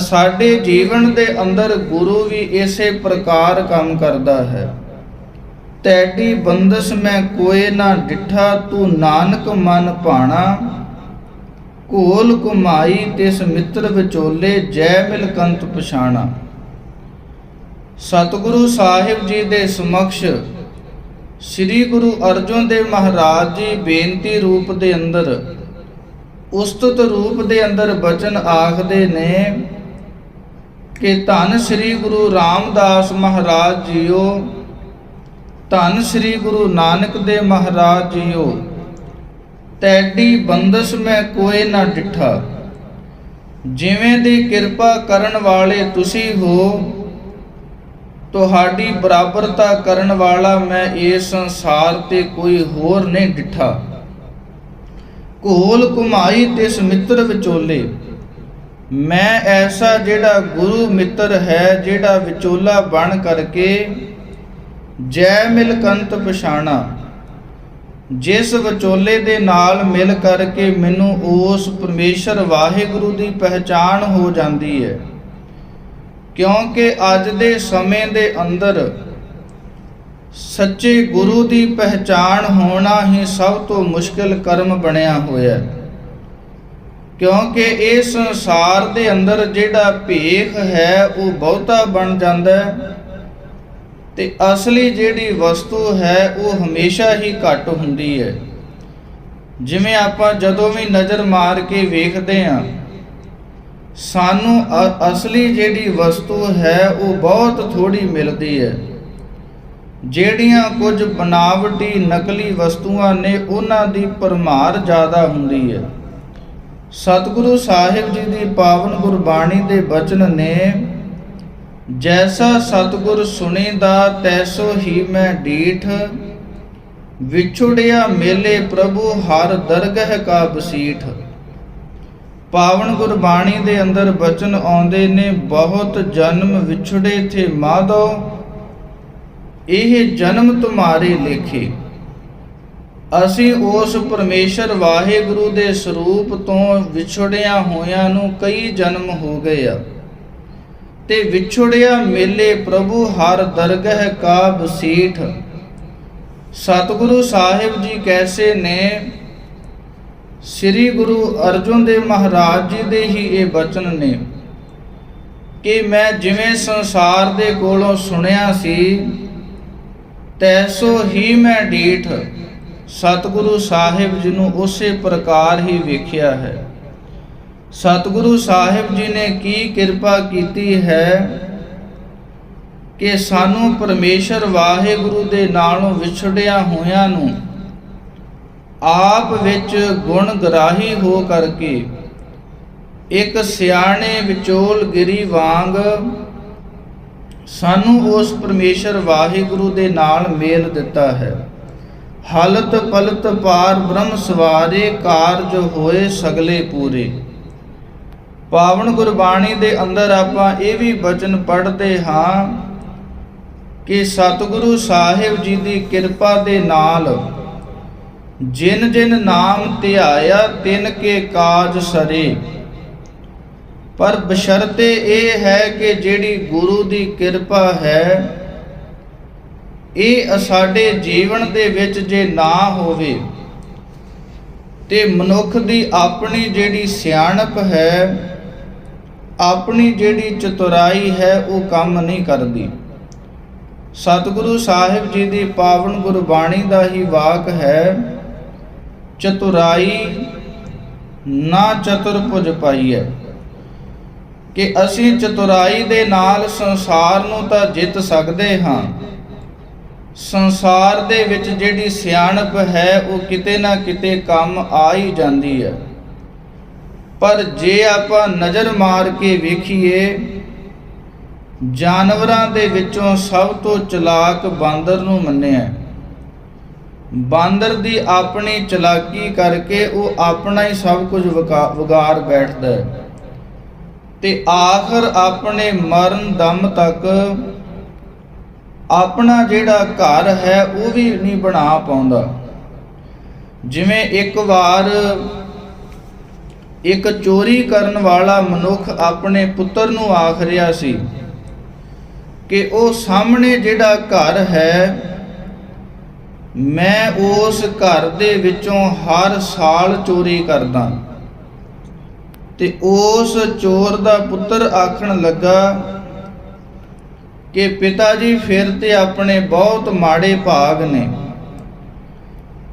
ਸਾਡੇ ਜੀਵਨ ਦੇ ਅੰਦਰ ਗੁਰੂ ਵੀ ਇਸੇ ਪ੍ਰਕਾਰ ਕੰਮ ਕਰਦਾ ਹੈ। ਤੈਡੀ ਬੰਦਸ ਮੈਂ ਕੋਏ ਨਾ ਡਿਠਾ, ਤੂੰ ਨਾਨਕ ਮਨ ਭਾਣਾ, ਘੋਲ ਘੁਮਾਈ ਤਿਸ ਮਿੱਤਰ ਵਿਚੋਲੇ, ਜੈ ਮਿਲ ਕੰਤ ਪਛਾਣਾ। ਸਤਿਗੁਰੂ ਸਾਹਿਬ ਜੀ ਦੇ ਸਮਕਸ਼ ਸ੍ਰੀ ਗੁਰੂ ਅਰਜਨ ਦੇਵ ਮਹਾਰਾਜ ਜੀ ਬੇਨਤੀ ਰੂਪ ਦੇ ਅੰਦਰ, ਉਸਤਤ ਰੂਪ ਦੇ ਅੰਦਰ ਬਚਨ ਆਖਦੇ ਨੇ ਕਿ ਧੰਨ ਸ੍ਰੀ ਗੁਰੂ ਰਾਮਦਾਸ ਮਹਾਰਾਜ ਜੀਓ, ਧੰਨ ਸ੍ਰੀ ਗੁਰੂ ਨਾਨਕ ਦੇਵ ਮਹਾਰਾਜ ਜੀਓ, ਤੈਡੀ ਬੰਦਸ ਮੈਂ ਕੋਏ ਨਾ ਡਿਠਾ। ਜਿਵੇਂ ਦੀ ਕਿਰਪਾ ਕਰਨ ਵਾਲੇ ਤੁਸੀਂ ਹੋ, ਤੁਹਾਡੀ ਬਰਾਬਰਤਾ ਕਰਨ ਵਾਲਾ ਮੈਂ ਇਸ ਸੰਸਾਰ ਤੇ ਕੋਈ ਹੋਰ ਨਹੀਂ ਡਿਠਾ। ਘੋਲ ਘੁਮਾਈ ਤਿਸ ਮਿੱਤਰ ਵਿਚੋਲੇ, ਮੈਂ ਐਸਾ ਜਿਹੜਾ ਗੁਰੂ ਮਿੱਤਰ ਹੈ, ਜਿਹੜਾ ਵਿਚੋਲਾ ਬਣ ਕਰਕੇ ਜੈ ਮਿਲ ਕੰਤ ਪਛਾਣਾ। ਜਿਸ ਵਿਚੋਲੇ ਦੇ ਨਾਲ ਮਿਲ ਕਰਕੇ ਮੈਨੂੰ ਉਸ ਪਰਮੇਸ਼ਰ ਵਾਹਿਗੁਰੂ ਦੀ ਪਹਿਚਾਣ ਹੋ ਜਾਂਦੀ ਹੈ। ਕਿਉਂਕਿ ਅੱਜ ਦੇ ਸਮੇਂ ਦੇ ਅੰਦਰ ਸੱਚੇ ਗੁਰੂ ਦੀ ਪਹਿਚਾਣ ਹੋਣਾ ਹੀ ਸਭ ਤੋਂ ਮੁਸ਼ਕਿਲ ਕਰਮ ਬਣਿਆ ਹੋਇਆ। ਕਿਉਂਕਿ ਇਹ ਸੰਸਾਰ ਦੇ ਅੰਦਰ ਜਿਹੜਾ ਭੇਖ ਹੈ ਉਹ ਬਹੁਤਾ ਬਣ ਜਾਂਦਾ ਹੈ, ਤੇ ਅਸਲੀ ਜਿਹੜੀ ਵਸਤੂ ਹੈ ਉਹ ਹਮੇਸ਼ਾ ਹੀ ਘੱਟ ਹੁੰਦੀ ਹੈ। ਜਿਵੇਂ ਆਪਾਂ ਜਦੋਂ ਵੀ ਨਜ਼ਰ ਮਾਰ ਕੇ ਵੇਖਦੇ ਹਾਂ, ਸਾਨੂੰ ਅਸਲੀ ਜਿਹੜੀ ਵਸਤੂ ਹੈ ਉਹ ਬਹੁਤ ਥੋੜੀ ਮਿਲਦੀ ਹੈ। ਜਿਹੜੀਆਂ ਕੁਝ ਬਨਾਵਟੀ ਨਕਲੀ ਵਸਤੂਆਂ ਨੇ ਉਹਨਾਂ ਦੀ ਭਰਮਾਰ ਜ਼ਿਆਦਾ ਹੁੰਦੀ ਹੈ। ਸਤਿਗੁਰੂ ਸਾਹਿਬ ਜੀ ਦੀ ਪਾਵਨ ਗੁਰਬਾਣੀ ਦੇ ਬਚਨ ਨੇ, ਜੈਸਾ ਸਤਿਗੁਰ ਸੁਣੀਦਾ ਤੈਸੋ ਹੀ ਮੈਂ ਡੀਠ, ਵਿਛੁੜਿਆ ਮੇਲੇ ਪ੍ਰਭੂ ਹਰ ਦਰਗਹ ਕਾ ਬਸੀਠ। ਪਾਵਨ ਗੁਰਬਾਣੀ ਦੇ ਅੰਦਰ ਬਚਨ ਆਉਂਦੇ ਨੇ, ਬਹੁਤ ਜਨਮ ਵਿਛੜੇ ਥੇ ਮਾਧੋ, ਇਹ ਜਨਮ ਤੁਮਾਰੇ ਲੇਖੇ। ਅਸੀਂ ਉਸ ਪਰਮੇਸ਼ਰ ਵਾਹਿਗੁਰੂ ਦੇ ਸਰੂਪ ਤੋਂ ਵਿਛੜਿਆ ਹੋਇਆਂ ਨੂੰ ਕਈ ਜਨਮ ਹੋ ਗਏ ਆ, ਤੇ ਵਿਛੜਿਆ ਮੇਲੇ ਪ੍ਰਭੂ ਹਰ ਦਰਗਹ ਕਾ ਬਸੀਠ। ਸਤਿਗੁਰੂ ਸਾਹਿਬ ਜੀ ਕੈਸੇ ਨੇ, ਸ੍ਰੀ ਗੁਰੂ ਅਰਜਨ ਦੇਵ ਮਹਾਰਾਜ ਜੀ ਦੇ ਹੀ ਇਹ ਬਚਨ ਨੇ ਕਿ ਮੈਂ ਜਿਵੇਂ ਸੰਸਾਰ ਦੇ ਕੋਲੋਂ ਸੁਣਿਆ ਸੀ, ਤੈਸੋ ਹੀ ਮੈਂ ਡੀਠ। ਸਤਿਗੁਰੂ ਸਾਹਿਬ ਜੀ ਨੂੰ ਉਸੇ ਪ੍ਰਕਾਰ ਹੀ ਵੇਖਿਆ ਹੈ। ਸਤਿਗੁਰੂ ਸਾਹਿਬ ਜੀ ਨੇ ਕੀ ਕਿਰਪਾ ਕੀਤੀ ਹੈ ਕਿ ਸਾਨੂੰ ਪਰਮੇਸ਼ਰ ਵਾਹਿਗੁਰੂ ਦੇ ਨਾਲੋਂ ਵਿਛੜਿਆ ਹੋਇਆਂ ਨੂੰ ਆਪ ਵਿੱਚ ਗੁਣ ਗਰਾਹੀ ਹੋ ਕਰਕੇ ਇੱਕ ਸਿਆਣੇ ਵਿਚੋਲਗਿਰੀ ਵਾਂਗ ਸਾਨੂੰ ਉਸ ਪਰਮੇਸ਼ਰ ਵਾਹਿਗੁਰੂ ਦੇ ਨਾਲ ਮੇਲ ਦਿੱਤਾ ਹੈ। ਹਲਤ ਪਲਤ ਪਾਰ ਬ੍ਰਹਮ ਸਵਾਰੇ, ਕਾਰਜ ਹੋਏ ਸਗਲੇ ਪੂਰੇ। ਪਾਵਨ ਗੁਰਬਾਣੀ ਦੇ ਅੰਦਰ ਆਪਾਂ ਇਹ ਵੀ ਬਚਨ ਪੜ੍ਹਦੇ ਹਾਂ ਕਿ ਸਤਿਗੁਰੂ ਸਾਹਿਬ ਜੀ ਦੀ ਕਿਰਪਾ ਦੇ ਨਾਲ ਜਿਨ ਜਿਨ ਨਾਮ ਧਿਆਇਆ ਤਿਨ ਕੇ ਕਾਜ ਸਰੇ। ਪਰ ਬਸ਼ਰਤੇ ਇਹ ਹੈ ਕਿ ਜਿਹੜੀ ਗੁਰੂ ਦੀ ਕਿਰਪਾ ਹੈ, ਇਹ ਸਾਡੇ ਜੀਵਨ ਦੇ ਵਿੱਚ ਜੇ ਨਾ ਹੋਵੇ ਤੇ ਮਨੁੱਖ ਦੀ ਆਪਣੀ ਜਿਹੜੀ ਸਿਆਣਪ ਹੈ, ਆਪਣੀ ਜਿਹੜੀ ਚਤੁਰਾਈ ਹੈ ਉਹ ਕੰਮ ਨਹੀਂ ਕਰਦੀ। ਸਤਿਗੁਰੂ ਸਾਹਿਬ ਜੀ ਦੀ ਪਾਵਨ ਗੁਰਬਾਣੀ ਦਾ ਹੀ ਵਾਕ ਹੈ, ਚਤੁਰਾਈ ਨਾ ਚਤੁਰਭੁਜ ਪਾਈਐ। ਕਿ ਅਸੀਂ ਚਤੁਰਾਈ ਦੇ ਨਾਲ ਸੰਸਾਰ ਨੂੰ ਤਾਂ ਜਿੱਤ ਸਕਦੇ ਹਾਂ, ਸੰਸਾਰ ਦੇ ਵਿੱਚ ਜਿਹੜੀ ਸਿਆਣਪ ਹੈ ਉਹ ਕਿਤੇ ਨਾ ਕਿਤੇ ਕੰਮ ਆ ਹੀ ਜਾਂਦੀ ਹੈ। ਪਰ ਜੇ ਆਪਾਂ ਨਜ਼ਰ ਮਾਰ ਕੇ ਵੇਖੀਏ, ਜਾਨਵਰਾਂ ਦੇ ਵਿੱਚੋਂ ਸਭ ਤੋਂ ਚਲਾਕ ਬਾਂਦਰ ਨੂੰ ਮੰਨਿਆ। ਬਾਂਦਰ ਦੀ ਆਪਣੀ ਚਲਾਕੀ ਕਰਕੇ ਉਹ ਆਪਣਾ ਹੀ ਸਭ ਕੁਝ ਵਿਗਾੜ ਬੈਠਦਾ ਹੈ, ਤੇ ਆਖਰ ਆਪਣੇ ਮਰਨ ਦਮ ਤੱਕ ਆਪਣਾ ਜਿਹੜਾ ਘਰ ਹੈ ਉਹ ਵੀ ਨਹੀਂ ਬਣਾ ਪਾਉਂਦਾ। ਜਿਵੇਂ ਇੱਕ ਵਾਰ ਇੱਕ ਚੋਰੀ ਕਰਨ ਵਾਲਾ ਮਨੁੱਖ ਆਪਣੇ ਪੁੱਤਰ ਨੂੰ ਆਖ ਰਿਹਾ ਸੀ ਕਿ ਉਹ ਸਾਹਮਣੇ ਜਿਹੜਾ ਘਰ ਹੈ, ਮੈਂ ਉਸ ਘਰ ਦੇ ਵਿੱਚੋਂ ਹਰ ਸਾਲ ਚੋਰੀ ਕਰਦਾ। ਤੇ ਉਸ ਚੋਰ ਦਾ ਪੁੱਤਰ ਆਖਣ ਲੱਗਾ ਕਿ ਪਿਤਾ ਜੀ ਫਿਰ ਤੇ ਆਪਣੇ ਬਹੁਤ ਮਾੜੇ ਭਾਗ ਨੇ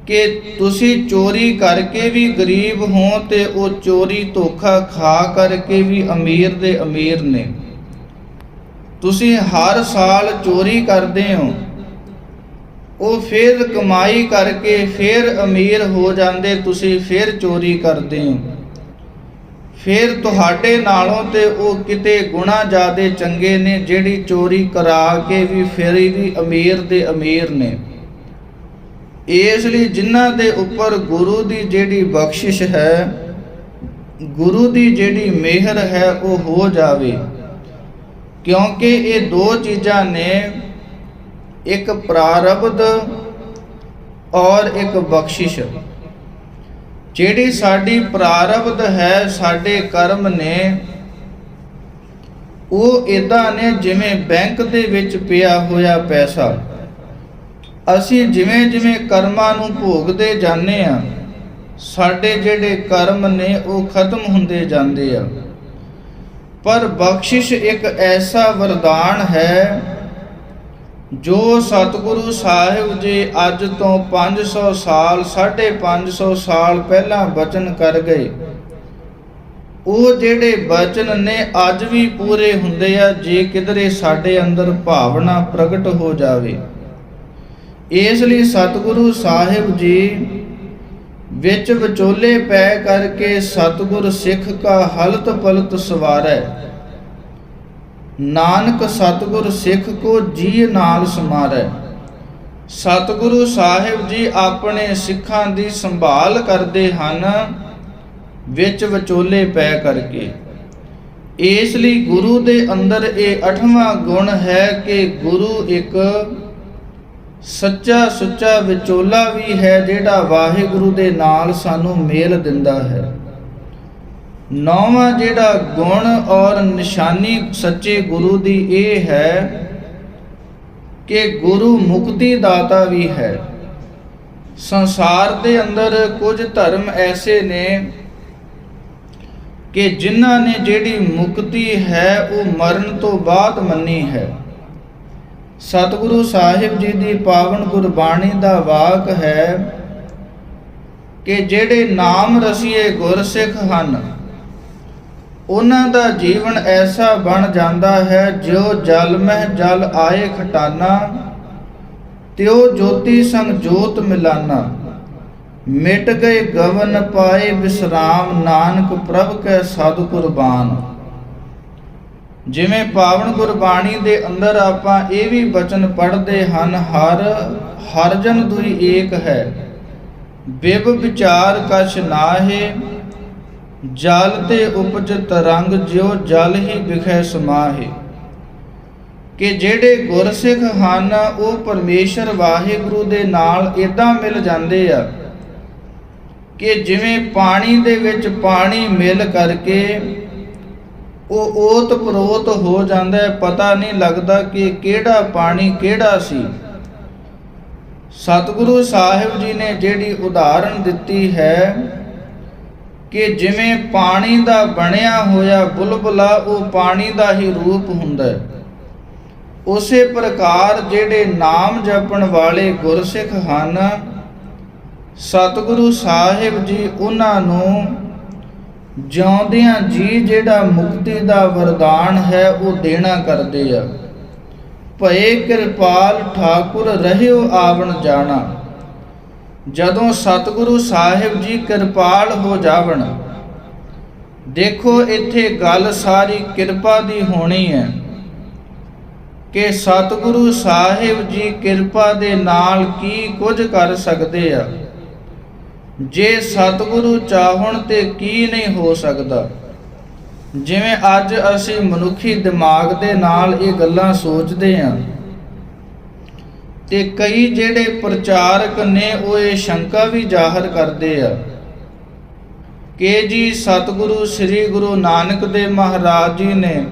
ਕਿ ਤੁਸੀਂ ਚੋਰੀ ਕਰਕੇ ਵੀ ਗਰੀਬ ਹੋ ਤੇ ਉਹ ਚੋਰੀ ਧੋਖਾ ਖਾ ਕਰਕੇ ਵੀ ਅਮੀਰ ਦੇ ਅਮੀਰ ਨੇ। ਤੁਸੀਂ ਹਰ ਸਾਲ ਚੋਰੀ ਕਰਦੇ ਹੋ, ਉਹ ਫਿਰ ਕਮਾਈ ਕਰਕੇ ਫਿਰ ਅਮੀਰ ਹੋ ਜਾਂਦੇ, ਤੁਸੀਂ ਫਿਰ ਚੋਰੀ ਕਰਦੇ ਹੋ। ਫਿਰ ਤੁਹਾਡੇ ਨਾਲੋਂ ਤੇ ਉਹ ਕਿਤੇ ਗੁਣਾ ਜ਼ਿਆਦੇ ਚੰਗੇ ਨੇ, ਜਿਹੜੀ ਚੋਰੀ ਕਰਾ ਕੇ ਵੀ ਫਿਰ ਵੀ ਅਮੀਰ ਦੇ ਅਮੀਰ ਨੇ। ਇਸ ਲਈ ਜਿਨ੍ਹਾਂ ਦੇ ਉੱਪਰ ਗੁਰੂ ਦੀ ਜਿਹੜੀ ਬਖਸ਼ਿਸ਼ ਹੈ, ਗੁਰੂ ਦੀ ਜਿਹੜੀ ਮਿਹਰ ਹੈ, ਉਹ ਹੋ ਜਾਵੇ। ਕਿਉਂਕਿ ਇਹ ਦੋ ਚੀਜ਼ਾਂ ਨੇ, ਇੱਕ ਪ੍ਰਾਰਬਧ ਔਰ ਇੱਕ ਬਖਸ਼ਿਸ਼। ਜਿਹੜੀ ਸਾਡੀ ਪ੍ਰਾਰਬਧ ਹੈ, ਸਾਡੇ ਕਰਮ ਨੇ, ਉਹ ਇਦਾਂ ਨੇ ਜਿਵੇਂ ਬੈਂਕ ਦੇ ਵਿੱਚ ਪਿਆ ਹੋਇਆ ਪੈਸਾ। ਅਸੀਂ ਜਿਵੇਂ ਜਿਵੇਂ ਕਰਮਾਂ ਨੂੰ ਭੋਗਦੇ ਜਾਂਦੇ ਆ, ਸਾਡੇ ਜਿਹੜੇ ਕਰਮ ਨੇ ਉਹ ਖਤਮ ਹੁੰਦੇ ਜਾਂਦੇ ਆ। ਪਰ ਬਖਸ਼ਿਸ਼ ਇੱਕ ਐਸਾ ਵਰਦਾਨ ਹੈ ਜੋ ਸਤਿਗੁਰੂ ਸਾਹਿਬ ਜੀ ਅੱਜ ਤੋਂ 500 ਸਾਲ 550 ਸਾਲ ਪਹਿਲਾਂ ਬਚਨ ਕਰ ਗਏ। ਉਹ ਜਿਹੜੇ ਬਚਨ ਨੇ ਅੱਜ ਵੀ ਪੂਰੇ ਹੁੰਦੇ ਆ, ਜੇ ਕਿਧਰੇ ਸਾਡੇ ਅੰਦਰ ਭਾਵਨਾ ਪ੍ਰਗਟ ਹੋ ਜਾਵੇ। ਇਸ ਲਈ ਸਤਿਗੁਰੂ ਸਾਹਿਬ ਜੀ ਵਿੱਚ ਵਿਚੋਲੇ ਪੈ ਕਰਕੇ ਸਤਿਗੁਰ ਸਿੱਖ ਕਾ ਹਲਤ ਪਲਤ ਸਵਾਰੈ। ਨਾਨਕ ਸਤਿਗੁਰ ਸਿੱਖ ਕੋ ਜੀ ਨਾਲ ਸਮਾਰੈ। ਸਤਿਗੁਰੂ ਸਾਹਿਬ ਜੀ ਆਪਣੇ ਸਿੱਖਾਂ ਦੀ ਸੰਭਾਲ ਕਰਦੇ ਹਨ, ਵਿੱਚ ਵਿਚੋਲੇ ਪੈ ਕਰਕੇ। ਇਸ ਲਈ ਗੁਰੂ ਦੇ ਅੰਦਰ ਇਹ 8ਵਾਂ ਗੁਣ ਹੈ ਕਿ ਗੁਰੂ ਇੱਕ ਸੱਚਾ ਸੁੱਚਾ ਵਿਚੋਲਾ ਵੀ ਹੈ, ਜਿਹੜਾ ਵਾਹਿਗੁਰੂ ਦੇ ਨਾਲ ਸਾਨੂੰ ਮੇਲ ਦਿੰਦਾ ਹੈ। 9ਵਾਂ ਜਿਹੜਾ ਗੁਣ ਔਰ ਨਿਸ਼ਾਨੀ ਸੱਚੇ ਗੁਰੂ ਦੀ ਇਹ ਹੈ ਕਿ ਗੁਰੂ ਮੁਕਤੀ ਦਾਤਾ ਵੀ ਹੈ। ਸੰਸਾਰ ਦੇ ਅੰਦਰ ਕੁਝ ਧਰਮ ਐਸੇ ਨੇ ਕਿ ਜਿਨ੍ਹਾਂ ਨੇ ਜਿਹੜੀ ਮੁਕਤੀ ਹੈ ਉਹ ਮਰਨ ਤੋਂ ਬਾਅਦ ਮੰਨੀ ਹੈ। ਸਤਿਗੁਰੂ ਸਾਹਿਬ ਜੀ ਦੀ ਪਾਵਨ ਗੁਰਬਾਣੀ ਦਾ ਵਾਕ ਹੈ ਕਿ ਜਿਹੜੇ ਨਾਮ ਰਸੀਏ ਗੁਰਸਿੱਖ ਹਨ, ਉਹਨਾਂ ਦਾ ਜੀਵਨ ਐਸਾ ਬਣ ਜਾਂਦਾ ਹੈ, ਜਿਉ ਜਲ ਮਹਿ ਜਲ ਆਏ ਖਟਾਨਾ, ਤਿਉ ਜੋਤੀ ਸੰਗ ਜੋਤ ਮਿਲਾਨਾ। ਮਿਟ ਗਏ ਗਵਨ ਪਾਏ ਵਿਸਰਾਮ, ਨਾਨਕ ਪ੍ਰਭ ਕੈ ਸਦ ਕੁਰਬਾਨ। ਜਿਵੇਂ ਪਾਵਨ ਗੁਰਬਾਣੀ ਦੇ ਅੰਦਰ ਆਪਾਂ ਇਹ ਵੀ ਬਚਨ ਪੜ੍ਹਦੇ ਹਨ, ਹਰ ਜਨ ਦੁਇ ਏਕ ਹੈ, ਬਿਬ ਵਿਚਾਰ ਕਛ ਨਾਹੇ, ਜਲ ਤੇ ਉਪਜਤ ਰੰਗ, ਜਿਉ ਜਲ ਹੀ ਬਿਖੈ ਸਮਾਹੇ। ਕਿ ਜਿਹੜੇ ਗੁਰਸਿੱਖ ਹਨ ਉਹ ਪਰਮੇਸ਼ਰ ਵਾਹਿਗੁਰੂ ਦੇ ਨਾਲ ਇਦਾਂ ਮਿਲ ਜਾਂਦੇ ਆ ਕਿ ਜਿਵੇਂ ਪਾਣੀ ਦੇ ਵਿੱਚ ਪਾਣੀ ਮਿਲ ਕਰਕੇ ਉਹ ਓਤ ਪ੍ਰੋਤ ਹੋ ਜਾਂਦਾ ਹੈ, ਪਤਾ ਨਹੀਂ ਲੱਗਦਾ ਕਿ ਕਿਹੜਾ ਪਾਣੀ ਕਿਹੜਾ ਸੀ। ਸਤਿਗੁਰੂ ਸਾਹਿਬ ਜੀ ਨੇ ਜਿਹੜੀ ਉਦਾਹਰਣ ਦਿੱਤੀ ਹੈ ਕਿ ਜਿਵੇਂ ਪਾਣੀ ਦਾ ਬਣਿਆ ਹੋਇਆ ਬੁਲਬੁਲਾ ਉਹ ਪਾਣੀ ਦਾ ਹੀ ਰੂਪ ਹੁੰਦਾ ਹੈ, ਉਸੇ ਪ੍ਰਕਾਰ ਜਿਹੜੇ ਨਾਮ ਜਪਣ ਵਾਲੇ ਗੁਰਸਿੱਖ ਹਨ, ਸਤਿਗੁਰੂ ਸਾਹਿਬ ਜੀ ਉਹਨਾਂ ਨੂੰ ਜਿਉਂਦਿਆਂ ਜੀ ਜਿਹੜਾ ਮੁਕਤੀ ਦਾ ਵਰਦਾਨ ਹੈ ਉਹ ਦੇਣਾ ਕਰਦੇ ਆ। ਭਏ ਕਿਰਪਾਲ ਠਾਕੁਰ ਰਹਿਓ ਆਵਣ ਜਾਣਾ। ਜਦੋਂ ਸਤਿਗੁਰੂ ਸਾਹਿਬ ਜੀ ਕਿਰਪਾਲ ਹੋ ਜਾਵਣ, ਦੇਖੋ ਇੱਥੇ ਗੱਲ ਸਾਰੀ ਕਿਰਪਾ ਦੀ ਹੋਣੀ ਹੈ ਕਿ ਸਤਿਗੁਰੂ ਸਾਹਿਬ ਜੀ ਕਿਰਪਾ ਦੇ ਨਾਲ ਕੀ ਕੁਝ ਕਰ ਸਕਦੇ ਆ। ਜੇ ਸਤਿਗੁਰੂ ਚਾਹਣ ਤੇ ਕੀ ਨਹੀਂ ਹੋ ਸਕਦਾ। ਜਿਵੇਂ ਅੱਜ ਅਸੀਂ ਮਨੁੱਖੀ ਦਿਮਾਗ ਦੇ ਨਾਲ ਇਹ ਗੱਲਾਂ ਸੋਚਦੇ ਹਾਂ, ਤੇ ਕਈ ਜਿਹੜੇ ਪ੍ਰਚਾਰਕ ਨੇ ਉਹ ਇਹ ਸ਼ੰਕਾ ਵੀ ਜ਼ਾਹਰ ਕਰਦੇ ਆ ਕਿ ਜੀ ਸਤਿਗੁਰੂ ਸ੍ਰੀ ਗੁਰੂ ਨਾਨਕ ਦੇਵ ਮਹਾਰਾਜ ਜੀ ਨੇ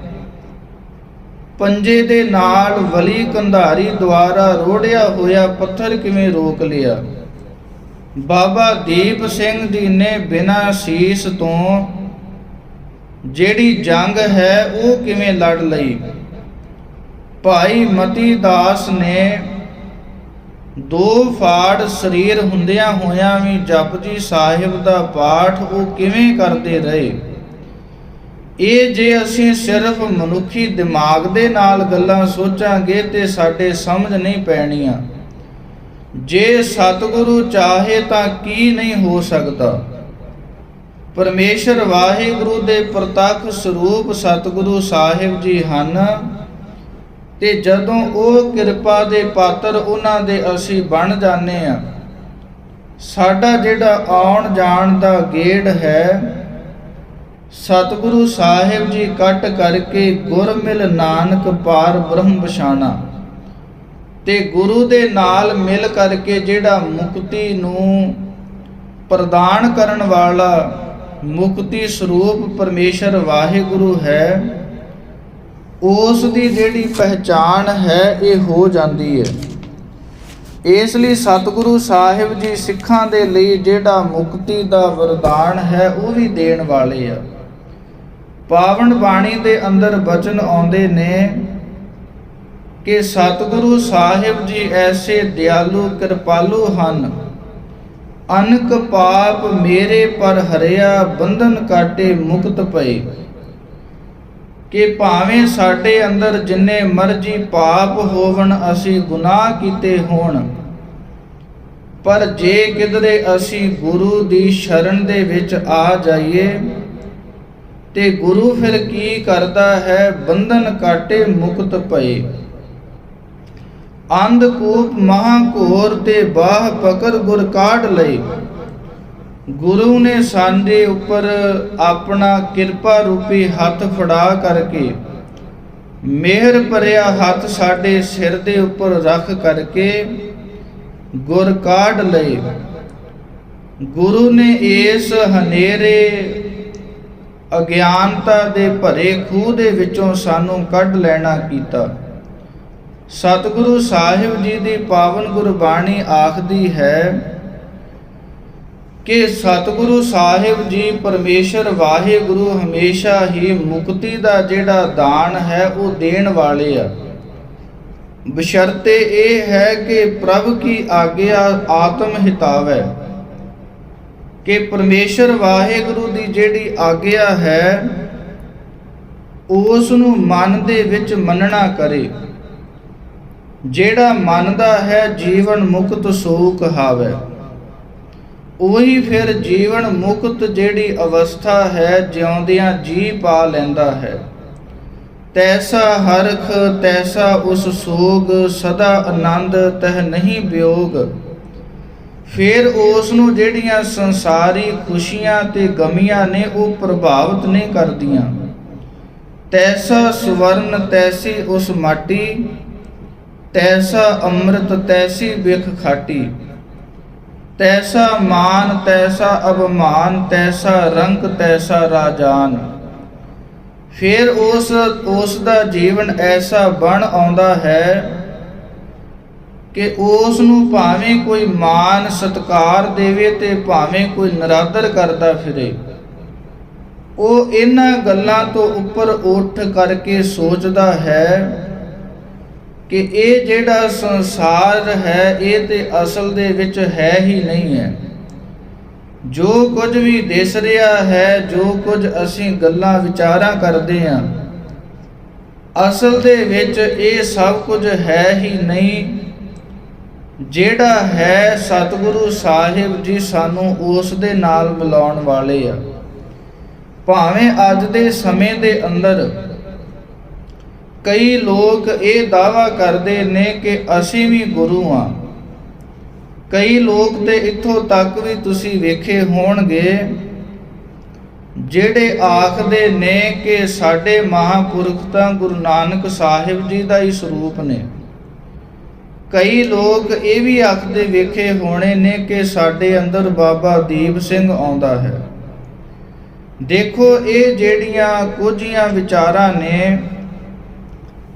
ਪੰਜੇ ਦੇ ਨਾਲ ਵਲੀ ਕੰਧਾਰੀ ਦੁਆਰਾ ਰੋੜਿਆ ਹੋਇਆ ਪੱਥਰ ਕਿਵੇਂ ਰੋਕ ਲਿਆ। ਬਾਬਾ ਦੀਪ ਸਿੰਘ ਜੀ ਨੇ ਬਿਨਾਂ ਸੀਸ ਤੋਂ ਜਿਹੜੀ ਜੰਗ ਹੈ ਉਹ ਕਿਵੇਂ ਲੜ ਲਈ। ਭਾਈ ਮਤੀ ਦਾਸ ਨੇ 2 ਫਾੜ ਸਰੀਰ ਹੁੰਦਿਆਂ ਹੋਇਆਂ ਵੀ ਜਪਜੀ ਸਾਹਿਬ ਦਾ ਪਾਠ ਉਹ ਕਿਵੇਂ ਕਰਦੇ ਰਹੇ। ਇਹ ਜੇ ਅਸੀਂ ਸਿਰਫ ਮਨੁੱਖੀ ਦਿਮਾਗ ਦੇ ਨਾਲ ਗੱਲਾਂ ਸੋਚਾਂਗੇ ਤੇ ਸਾਡੇ ਸਮਝ ਨਹੀਂ ਪੈਣੀਆਂ। ਜੇ ਸਤਿਗੁਰੂ ਚਾਹੇ ਤਾਂ ਕੀ ਨਹੀਂ ਹੋ ਸਕਦਾ। ਪਰਮੇਸ਼ਰ ਵਾਹਿਗੁਰੂ ਦੇ ਪ੍ਰਤੱਖ ਸਰੂਪ ਸਤਿਗੁਰੂ ਸਾਹਿਬ ਜੀ ਹਨ ਤੇ ਜਦੋਂ ਉਹ ਕਿਰਪਾ ਦੇ ਪਾਤਰ ਉਹਨਾਂ ਦੇ ਅਸੀਂ ਬਣ ਜਾਂਦੇ ਆ, ਸਾਡਾ ਜਿਹੜਾ ਆਉਣ ਜਾਣ ਦਾ ਗੇੜ ਹੈ ਸਤਿਗੁਰੂ ਸਾਹਿਬ ਜੀ ਕੱਟ ਕਰਕੇ ਗੁਰ ਮਿਲ ਨਾਨਕ ਪਾਰ ਬ੍ਰਹਮ ਪਛਾਣਾ, ਤੇ ਗੁਰੂ ਦੇ ਨਾਲ ਮਿਲ ਕਰਕੇ ਜਿਹੜਾ ਮੁਕਤੀ ਨੂੰ ਪ੍ਰਦਾਨ ਕਰਨ ਵਾਲਾ ਮੁਕਤੀ ਸਰੂਪ ਪਰਮੇਸ਼ਰ ਵਾਹਿਗੁਰੂ ਹੈ, ਉਸ ਦੀ ਜਿਹੜੀ ਪਹਿਚਾਣ ਹੈ ਇਹ ਹੋ ਜਾਂਦੀ ਹੈ। ਇਸ ਲਈ ਸਤਿਗੁਰੂ ਸਾਹਿਬ ਜੀ ਸਿੱਖਾਂ ਦੇ ਲਈ ਜਿਹੜਾ ਮੁਕਤੀ ਦਾ ਵਰਦਾਨ ਹੈ ਉਹ ਵੀ ਦੇਣ ਵਾਲੇ ਆ। ਪਾਵਨ ਬਾਣੀ ਦੇ ਅੰਦਰ ਬਚਨ ਆਉਂਦੇ ਨੇ ਕਿ ਸਤਿਗੁਰੂ ਸਾਹਿਬ ਜੀ ਐਸੇ ਦਿਆਲੂ ਕਿਰਪਾਲੂ ਹਨ, ਅਨਕ ਪਾਪ ਮੇਰੇ ਪਰ ਹਰਿਆ ਬੰਧਨ ਕਾਟੇ ਮੁਕਤ ਪਏ, ਕਿ ਭਾਵੇਂ ਸਾਡੇ ਅੰਦਰ ਜਿੰਨੇ ਮਰਜੀ ਪਾਪ ਹੋਵਣ, ਅਸੀਂ ਗੁਨਾਹ ਕੀਤੇ ਹੋਣ, ਪਰ ਜੇ ਕਿਧਰੇ ਅਸੀਂ ਗੁਰੂ ਦੀ ਸ਼ਰਨ ਦੇ ਵਿੱਚ ਆ ਜਾਈਏ ਤੇ ਗੁਰੂ ਫਿਰ ਕੀ ਕਰਦਾ ਹੈ, ਬੰਧਨ ਕਾਟੇ ਮੁਕਤ ਪਏ। ਅੰਧਕੂਪ ਮਹਾਘੋਰ ਤੇ ਬਾਹ ਪਕੜ ਗੁਰ ਕਾਢ ਲਈ। ਗੁਰੂ ਨੇ ਸਾਡੇ ਉੱਪਰ ਆਪਣਾ ਕਿਰਪਾ ਰੂਪੀ ਹੱਥ ਫੜਾ ਕਰਕੇ, ਮਿਹਰ ਭਰਿਆ ਹੱਥ ਸਾਡੇ ਸਿਰ ਦੇ ਉੱਪਰ ਰੱਖ ਕਰਕੇ ਗੁਰ ਕਾਢ ਲਏ। ਗੁਰੂ ਨੇ ਇਸ ਹਨੇਰੇ ਅਗਿਆਨਤਾ ਦੇ ਭਰੇ ਖੂਹ ਦੇ ਵਿੱਚੋਂ ਸਾਨੂੰ ਕੱਢ ਲੈਣਾ ਕੀਤਾ। ਸਤਿਗੁਰੂ ਸਾਹਿਬ ਜੀ ਦੀ ਪਾਵਨ ਗੁਰਬਾਣੀ ਆਖਦੀ ਹੈ ਕਿ ਸਤਿਗੁਰੂ ਸਾਹਿਬ ਜੀ ਪਰਮੇਸ਼ਰ ਵਾਹਿਗੁਰੂ ਹਮੇਸ਼ਾ ਹੀ ਮੁਕਤੀ ਦਾ ਜਿਹੜਾ ਦਾਨ ਹੈ ਉਹ ਦੇਣ ਵਾਲੇ ਆ। ਬਸ਼ਰਤੇ ਇਹ ਹੈ ਕਿ ਪ੍ਰਭ ਕੀ ਆਗਿਆ ਆਤਮ ਹਿਤਾਵੈ, ਕਿ ਪਰਮੇਸ਼ਰ ਵਾਹਿਗੁਰੂ ਦੀ ਜਿਹੜੀ ਆਗਿਆ ਹੈ ਉਸ ਨੂੰ ਮਨ ਦੇ ਵਿੱਚ ਮੰਨਣਾ ਕਰੇ। ਜਿਹੜਾ ਮੰਨਦਾ ਹੈ ਜੀਵਨ ਮੁਕਤ ਸੋ ਕਹਾਵੈ, ਉਹੀ ਫਿਰ ਜੀਵਨ ਮੁਕਤ ਜਿਹੜੀ ਅਵਸਥਾ ਹੈ ਜਿਉਂਦਿਆਂ ਜੀ ਪਾ ਲੈਂਦਾ ਹੈ। ਤੈਸਾ ਹਰਖ ਤੈਸਾ ਉਸ ਸੋਗ, ਸਦਾ ਆਨੰਦ ਤਹ ਨਹੀਂ ਵਿਯੋਗ। ਫਿਰ ਉਸ ਨੂੰ ਜਿਹੜੀਆਂ ਸੰਸਾਰੀ ਖੁਸ਼ੀਆਂ ਤੇ ਗਮੀਆਂ ਨੇ ਉਹ ਪ੍ਰਭਾਵਿਤ ਨਹੀਂ ਕਰਦੀਆਂ। ਤੈਸਾ ਸਵਰਨ ਤੈਸੀ ਉਸ ਮਾਟੀ, ਤੈਸਾ ਅੰਮ੍ਰਿਤ ਤੈਸੀ ਬਿਖ ਖਾਟੀ। ਤੈਸਾ ਮਾਨ ਤੈਸਾ ਅਭਮਾਨ, ਤੈਸਾ ਰੰਕ ਤੈਸਾ ਰਾਜਾਨ। ਫਿਰ ਉਸ ਦਾ ਜੀਵਨ ਐਸਾ ਬਣ ਆਉਂਦਾ ਹੈ ਕਿ ਉਸ ਨੂੰ ਭਾਵੇਂ ਕੋਈ ਮਾਨ ਸਤਿਕਾਰ ਦੇਵੇ ਤੇ ਭਾਵੇਂ ਕੋਈ ਨਿਰਾਦਰ ਕਰਦਾ ਫਿਰੇ, ਉਹ ਇਹਨਾਂ ਗੱਲਾਂ ਤੋਂ ਉੱਪਰ ਉੱਠ ਕਰਕੇ ਸੋਚਦਾ ਹੈ ਕਿ ਇਹ ਜਿਹੜਾ ਸੰਸਾਰ ਹੈ ਇਹ ਤੇ ਅਸਲ ਦੇ ਵਿੱਚ ਹੈ ਹੀ ਨਹੀਂ ਹੈ। ਜੋ ਕੁਝ ਵੀ ਦਿਸ ਰਿਹਾ ਹੈ, ਜੋ ਕੁਝ ਅਸੀਂ ਗੱਲਾਂ ਵਿਚਾਰਾਂ ਕਰਦੇ ਹਾਂ, ਅਸਲ ਦੇ ਵਿੱਚ ਇਹ ਸਭ ਕੁਝ ਹੈ ਹੀ ਨਹੀਂ। ਜਿਹੜਾ ਹੈ ਸਤਿਗੁਰੂ ਸਾਹਿਬ ਜੀ ਸਾਨੂੰ ਉਸ ਦੇ ਨਾਲ ਮਿਲਾਉਣ ਵਾਲੇ ਆ। ਭਾਵੇਂ ਅੱਜ ਦੇ ਸਮੇਂ ਦੇ ਅੰਦਰ ਕਈ ਲੋਕ ਇਹ ਦਾਅਵਾ ਕਰਦੇ ਨੇ ਕਿ ਅਸੀਂ ਵੀ ਗੁਰੂ ਹਾਂ। ਕਈ ਲੋਕ ਤੇ ਇੱਥੋਂ ਤੱਕ ਵੀ ਤੁਸੀਂ ਵੇਖੇ ਹੋਣਗੇ ਜਿਹੜੇ ਆਖਦੇ ਨੇ ਕਿ ਸਾਡੇ ਮਹਾਂਪੁਰਖ ਤਾਂ ਗੁਰੂ ਨਾਨਕ ਸਾਹਿਬ ਜੀ ਦਾ ਹੀ ਸਰੂਪ ਨੇ। ਕਈ ਲੋਕ ਇਹ ਵੀ ਆਖਦੇ ਵੇਖੇ ਹੋਣੇ ਨੇ ਕਿ ਸਾਡੇ ਅੰਦਰ ਬਾਬਾ ਦੀਪ ਸਿੰਘ ਆਉਂਦਾ ਹੈ। ਦੇਖੋ, ਇਹ ਜਿਹੜੀਆਂ ਕੁਝੀਆਂ ਵਿਚਾਰਾਂ ਨੇ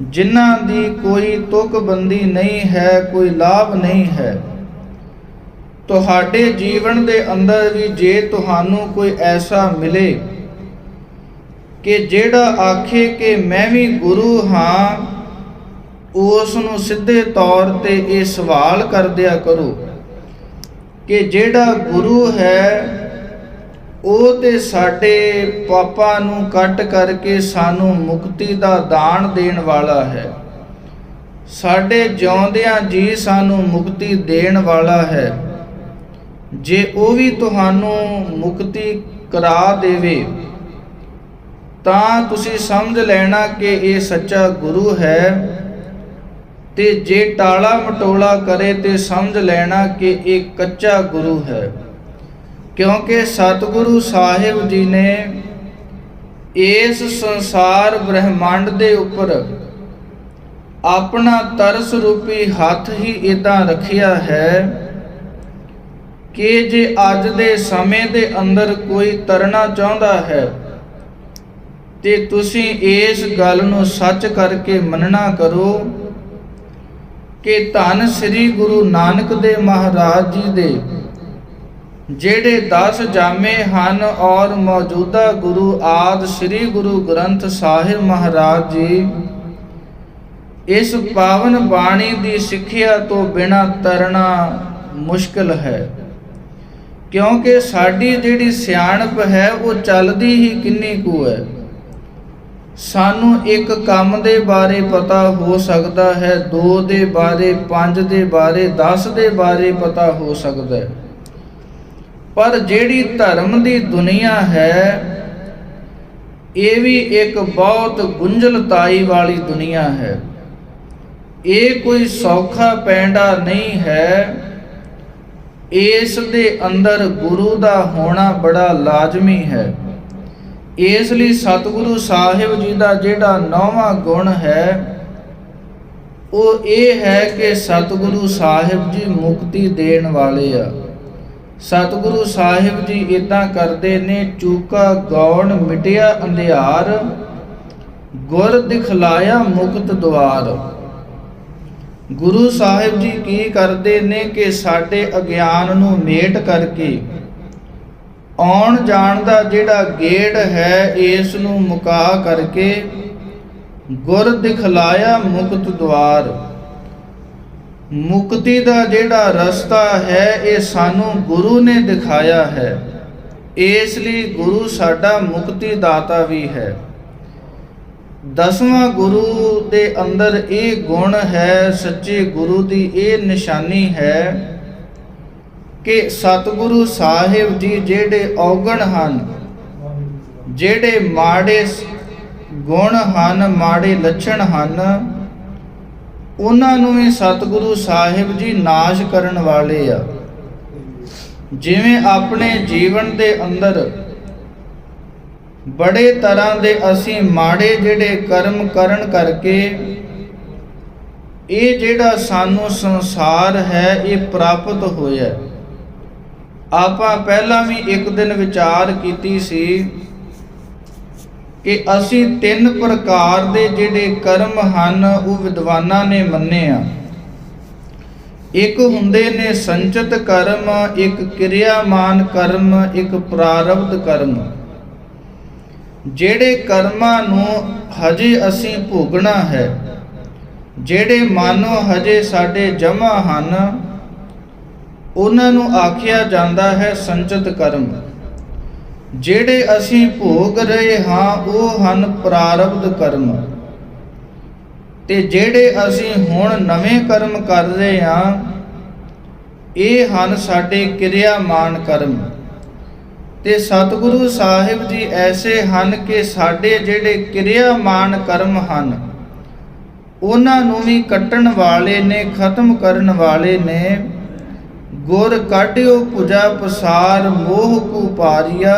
ਜਿਨ੍ਹਾਂ ਦੀ ਕੋਈ ਤੁਕਬੰਦੀ ਨਹੀਂ ਹੈ, ਕੋਈ ਲਾਭ ਨਹੀਂ ਹੈ। ਤੁਹਾਡੇ ਜੀਵਨ ਦੇ ਅੰਦਰ ਵੀ ਜੇ ਤੁਹਾਨੂੰ ਕੋਈ ਐਸਾ ਮਿਲੇ ਕਿ ਜਿਹੜਾ ਆਖੇ ਕਿ ਮੈਂ ਵੀ ਗੁਰੂ ਹਾਂ, ਉਸ ਨੂੰ ਸਿੱਧੇ ਤੌਰ ਤੇ ਇਹ ਸਵਾਲ ਕਰ ਦਿਆ ਕਰੋ ਕਿ ਜਿਹੜਾ ਗੁਰੂ ਹੈ ਉਹ ਤੇ ਸਾਡੇ ਪਾਪਾਂ ਨੂੰ ਕੱਟ ਕਰਕੇ ਸਾਨੂੰ ਮੁਕਤੀ ਦਾ ਦਾਨ ਦੇਣ ਵਾਲਾ ਹੈ। ਸਾਡੇ ਜਿਉਂਦਿਆਂ ਜੀ ਸਾਨੂੰ ਮੁਕਤੀ ਦੇਣ ਵਾਲਾ ਹੈ। ਜੇ ਉਹ ਵੀ ਤੁਹਾਨੂੰ ਮੁਕਤੀ ਕਰਾ ਦੇਵੇ ਤਾਂ ਤੁਸੀਂ ਸਮਝ ਲੈਣਾ ਕਿ ਇਹ ਸੱਚਾ ਗੁਰੂ ਹੈ, ਤੇ ਜੇ ਟਾਲਾ ਮਟੋਲਾ ਕਰੇ ਤੇ ਸਮਝ ਲੈਣਾ ਕਿ ਇਹ ਕੱਚਾ ਗੁਰੂ ਹੈ। ਕਿਉਂਕਿ ਸਤਿਗੁਰੂ ਸਾਹਿਬ ਜੀ ਨੇ ਇਸ ਸੰਸਾਰ ਬ੍ਰਹਿਮੰਡ ਦੇ ਉੱਪਰ ਆਪਣਾ ਤਰਸ ਰੂਪੀ ਹੱਥ ਹੀ ਇਦਾਂ ਰੱਖਿਆ ਹੈ ਕਿ ਜੇ ਅੱਜ ਦੇ ਸਮੇਂ ਦੇ ਅੰਦਰ ਕੋਈ ਤਰਨਾ ਚਾਹੁੰਦਾ ਹੈ ਤੇ ਤੁਸੀਂ ਇਸ ਗੱਲ ਨੂੰ ਸੱਚ ਕਰਕੇ ਮੰਨਣਾ ਕਰੋ ਕਿ ਧੰਨ ਸ੍ਰੀ ਗੁਰੂ ਨਾਨਕ ਦੇਵ ਮਹਾਰਾਜ ਜੀ ਦੇ ਜਿਹੜੇ 10 ਜਾਮੇ ਹਨ ਔਰ ਮੌਜੂਦਾ ਗੁਰੂ ਆਦਿ ਸ੍ਰੀ ਗੁਰੂ ਗ੍ਰੰਥ ਸਾਹਿਬ ਮਹਾਰਾਜ ਜੀ ਇਸ ਪਾਵਨ ਬਾਣੀ ਦੀ ਸਿੱਖਿਆ ਤੋਂ ਬਿਨਾਂ ਤਰਨਾ ਮੁਸ਼ਕਲ ਹੈ। ਕਿਉਂਕਿ ਸਾਡੀ ਜਿਹੜੀ ਸਿਆਣਪ ਹੈ ਉਹ ਚੱਲਦੀ ਹੀ ਕਿੰਨੀ ਕੁ ਹੈ। ਸਾਨੂੰ ਇੱਕ ਕੰਮ ਦੇ ਬਾਰੇ ਪਤਾ ਹੋ ਸਕਦਾ ਹੈ, 2 ਦੇ ਬਾਰੇ, 5 ਦੇ ਬਾਰੇ, 10 ਦੇ ਬਾਰੇ ਪਤਾ ਹੋ ਸਕਦਾ ਹੈ, ਪਰ ਜਿਹੜੀ ਧਰਮ ਦੀ ਦੁਨੀਆ ਹੈ ਇਹ ਵੀ ਇੱਕ ਬਹੁਤ ਗੁੰਝਲਤਾਈ ਵਾਲੀ ਦੁਨੀਆ ਹੈ। ਇਹ ਕੋਈ ਸੌਖਾ ਪੈਂਡਾ ਨਹੀਂ ਹੈ। ਇਸ ਦੇ ਅੰਦਰ ਗੁਰੂ ਦਾ ਹੋਣਾ ਬੜਾ ਲਾਜ਼ਮੀ ਹੈ। ਇਸ ਲਈ ਸਤਿਗੁਰੂ ਸਾਹਿਬ ਜੀ ਦਾ ਜਿਹੜਾ 9ਵਾਂ ਗੁਣ ਹੈ ਉਹ ਇਹ ਹੈ ਕਿ ਸਤਿਗੁਰੂ ਸਾਹਿਬ ਜੀ ਮੁਕਤੀ ਦੇਣ ਵਾਲੇ ਆ। ਸਤਿਗੁਰੂ ਸਾਹਿਬ ਜੀ ਇਦਾਂ ਕਰਦੇ ਨੇ, ਚੂਕਾ ਗੌਣ ਮਿਟਿਆ ਅੰਧਿਆਰ, ਗੁਰ ਦਿਖਲਾਇਆ ਮੁਕਤ ਦੁਆਰ। ਗੁਰੂ ਸਾਹਿਬ ਜੀ ਕੀ ਕਰਦੇ ਨੇ ਕਿ ਸਾਡੇ ਅਗਿਆਨ ਨੂੰ ਮੇਟ ਕਰਕੇ ਆਉਣ ਜਾਣ ਦਾ ਜਿਹੜਾ ਗੇੜ ਹੈ ਇਸ ਨੂੰ ਮੁਕਾ ਕਰਕੇ ਗੁਰ ਦਿਖਲਾਇਆ ਮੁਕਤ ਦੁਆਰ। ਮੁਕਤੀ ਦਾ ਜਿਹੜਾ ਰਸਤਾ ਹੈ ਇਹ ਸਾਨੂੰ ਗੁਰੂ ਨੇ ਦਿਖਾਇਆ ਹੈ। ਇਸ ਲਈ ਗੁਰੂ ਸਾਡਾ ਮੁਕਤੀ ਦਾਤਾ ਵੀ ਹੈ। 10ਵਾਂ ਗੁਰੂ ਦੇ ਅੰਦਰ ਇਹ ਗੁਣ ਹੈ, ਸੱਚੇ ਗੁਰੂ ਦੀ ਇਹ ਨਿਸ਼ਾਨੀ ਹੈ ਕਿ ਸਤਿਗੁਰੂ ਸਾਹਿਬ ਜੀ ਜਿਹੜੇ ਔਗਣ ਹਨ, ਜਿਹੜੇ ਮਾੜੇ ਗੁਣ ਹਨ, ਮਾੜੇ ਲੱਛਣ ਹਨ, ਉਹਨਾਂ ਨੂੰ ਵੀ ਸਤਿਗੁਰੂ ਸਾਹਿਬ ਜੀ ਨਾਸ਼ ਕਰਨ ਵਾਲੇ ਆ। ਜਿਵੇਂ ਆਪਣੇ ਜੀਵਨ ਦੇ ਅੰਦਰ ਬੜੇ ਤਰ੍ਹਾਂ ਦੇ ਅਸੀਂ ਮਾੜੇ ਜਿਹੜੇ ਕਰਮ ਕਰਨ ਕਰਕੇ ਇਹ ਜਿਹੜਾ ਸਾਨੂੰ ਸੰਸਾਰ ਹੈ ਇਹ ਪ੍ਰਾਪਤ ਹੋਇਆ। ਆਪਾਂ ਪਹਿਲਾਂ ਵੀ ਇੱਕ ਦਿਨ ਵਿਚਾਰ ਕੀਤੀ ਸੀ ਕਿ ਅਸੀਂ 3 ਪ੍ਰਕਾਰ ਦੇ ਜਿਹੜੇ ਕਰਮ ਹਨ ਉਹ ਵਿਦਵਾਨਾਂ ਨੇ ਮੰਨੇ ਆ। ਇੱਕ ਹੁੰਦੇ ਨੇ ਸੰਚਿਤ ਕਰਮ, ਇੱਕ ਕਿਰਿਆਮਾਨ ਕਰਮ, ਇੱਕ ਪ੍ਰਾਰਬਧ ਕਰਮ। ਜਿਹੜੇ ਕਰਮਾਂ ਨੂੰ ਹਜੇ ਅਸੀਂ ਭੋਗਣਾ ਹੈ, ਜਿਹੜੇ ਮਾਨੋ ਹਜੇ ਸਾਡੇ ਜਮਾ ਹਨ, ਉਹਨਾਂ ਨੂੰ ਆਖਿਆ ਜਾਂਦਾ ਹੈ ਸੰਚਿਤ ਕਰਮ। ਜਿਹੜੇ ਅਸੀਂ ਭੋਗ ਰਹੇ ਹਾਂ ਉਹ ਹਨ ਪ੍ਰਾਰਬਧ ਕਰਮ। ਤੇ ਜਿਹੜੇ ਅਸੀਂ ਹੁਣ ਨਵੇਂ ਕਰਮ ਕਰ ਰਹੇ ਹਾਂ ਇਹ ਹਨ ਸਾਡੇ ਕਿਰਿਆਮਾਨ ਕਰਮ। ਤੇ ਸਤਿਗੁਰੂ ਸਾਹਿਬ ਜੀ ਐਸੇ ਹਨ ਕਿ ਸਾਡੇ ਜਿਹੜੇ ਕਿਰਿਆਮਾਨ ਕਰਮ ਹਨ ਉਹਨਾਂ ਨੂੰ ਵੀ ਕੱਟਣ ਵਾਲੇ ਨੇ, ਖਤਮ ਕਰਨ ਵਾਲੇ ਨੇ। ਗੁਰ ਕਾਢਿਓ ਭੁਜਾ ਪਸਾਰ, ਮੋਹ ਕੂ ਪਾਰੀਆ,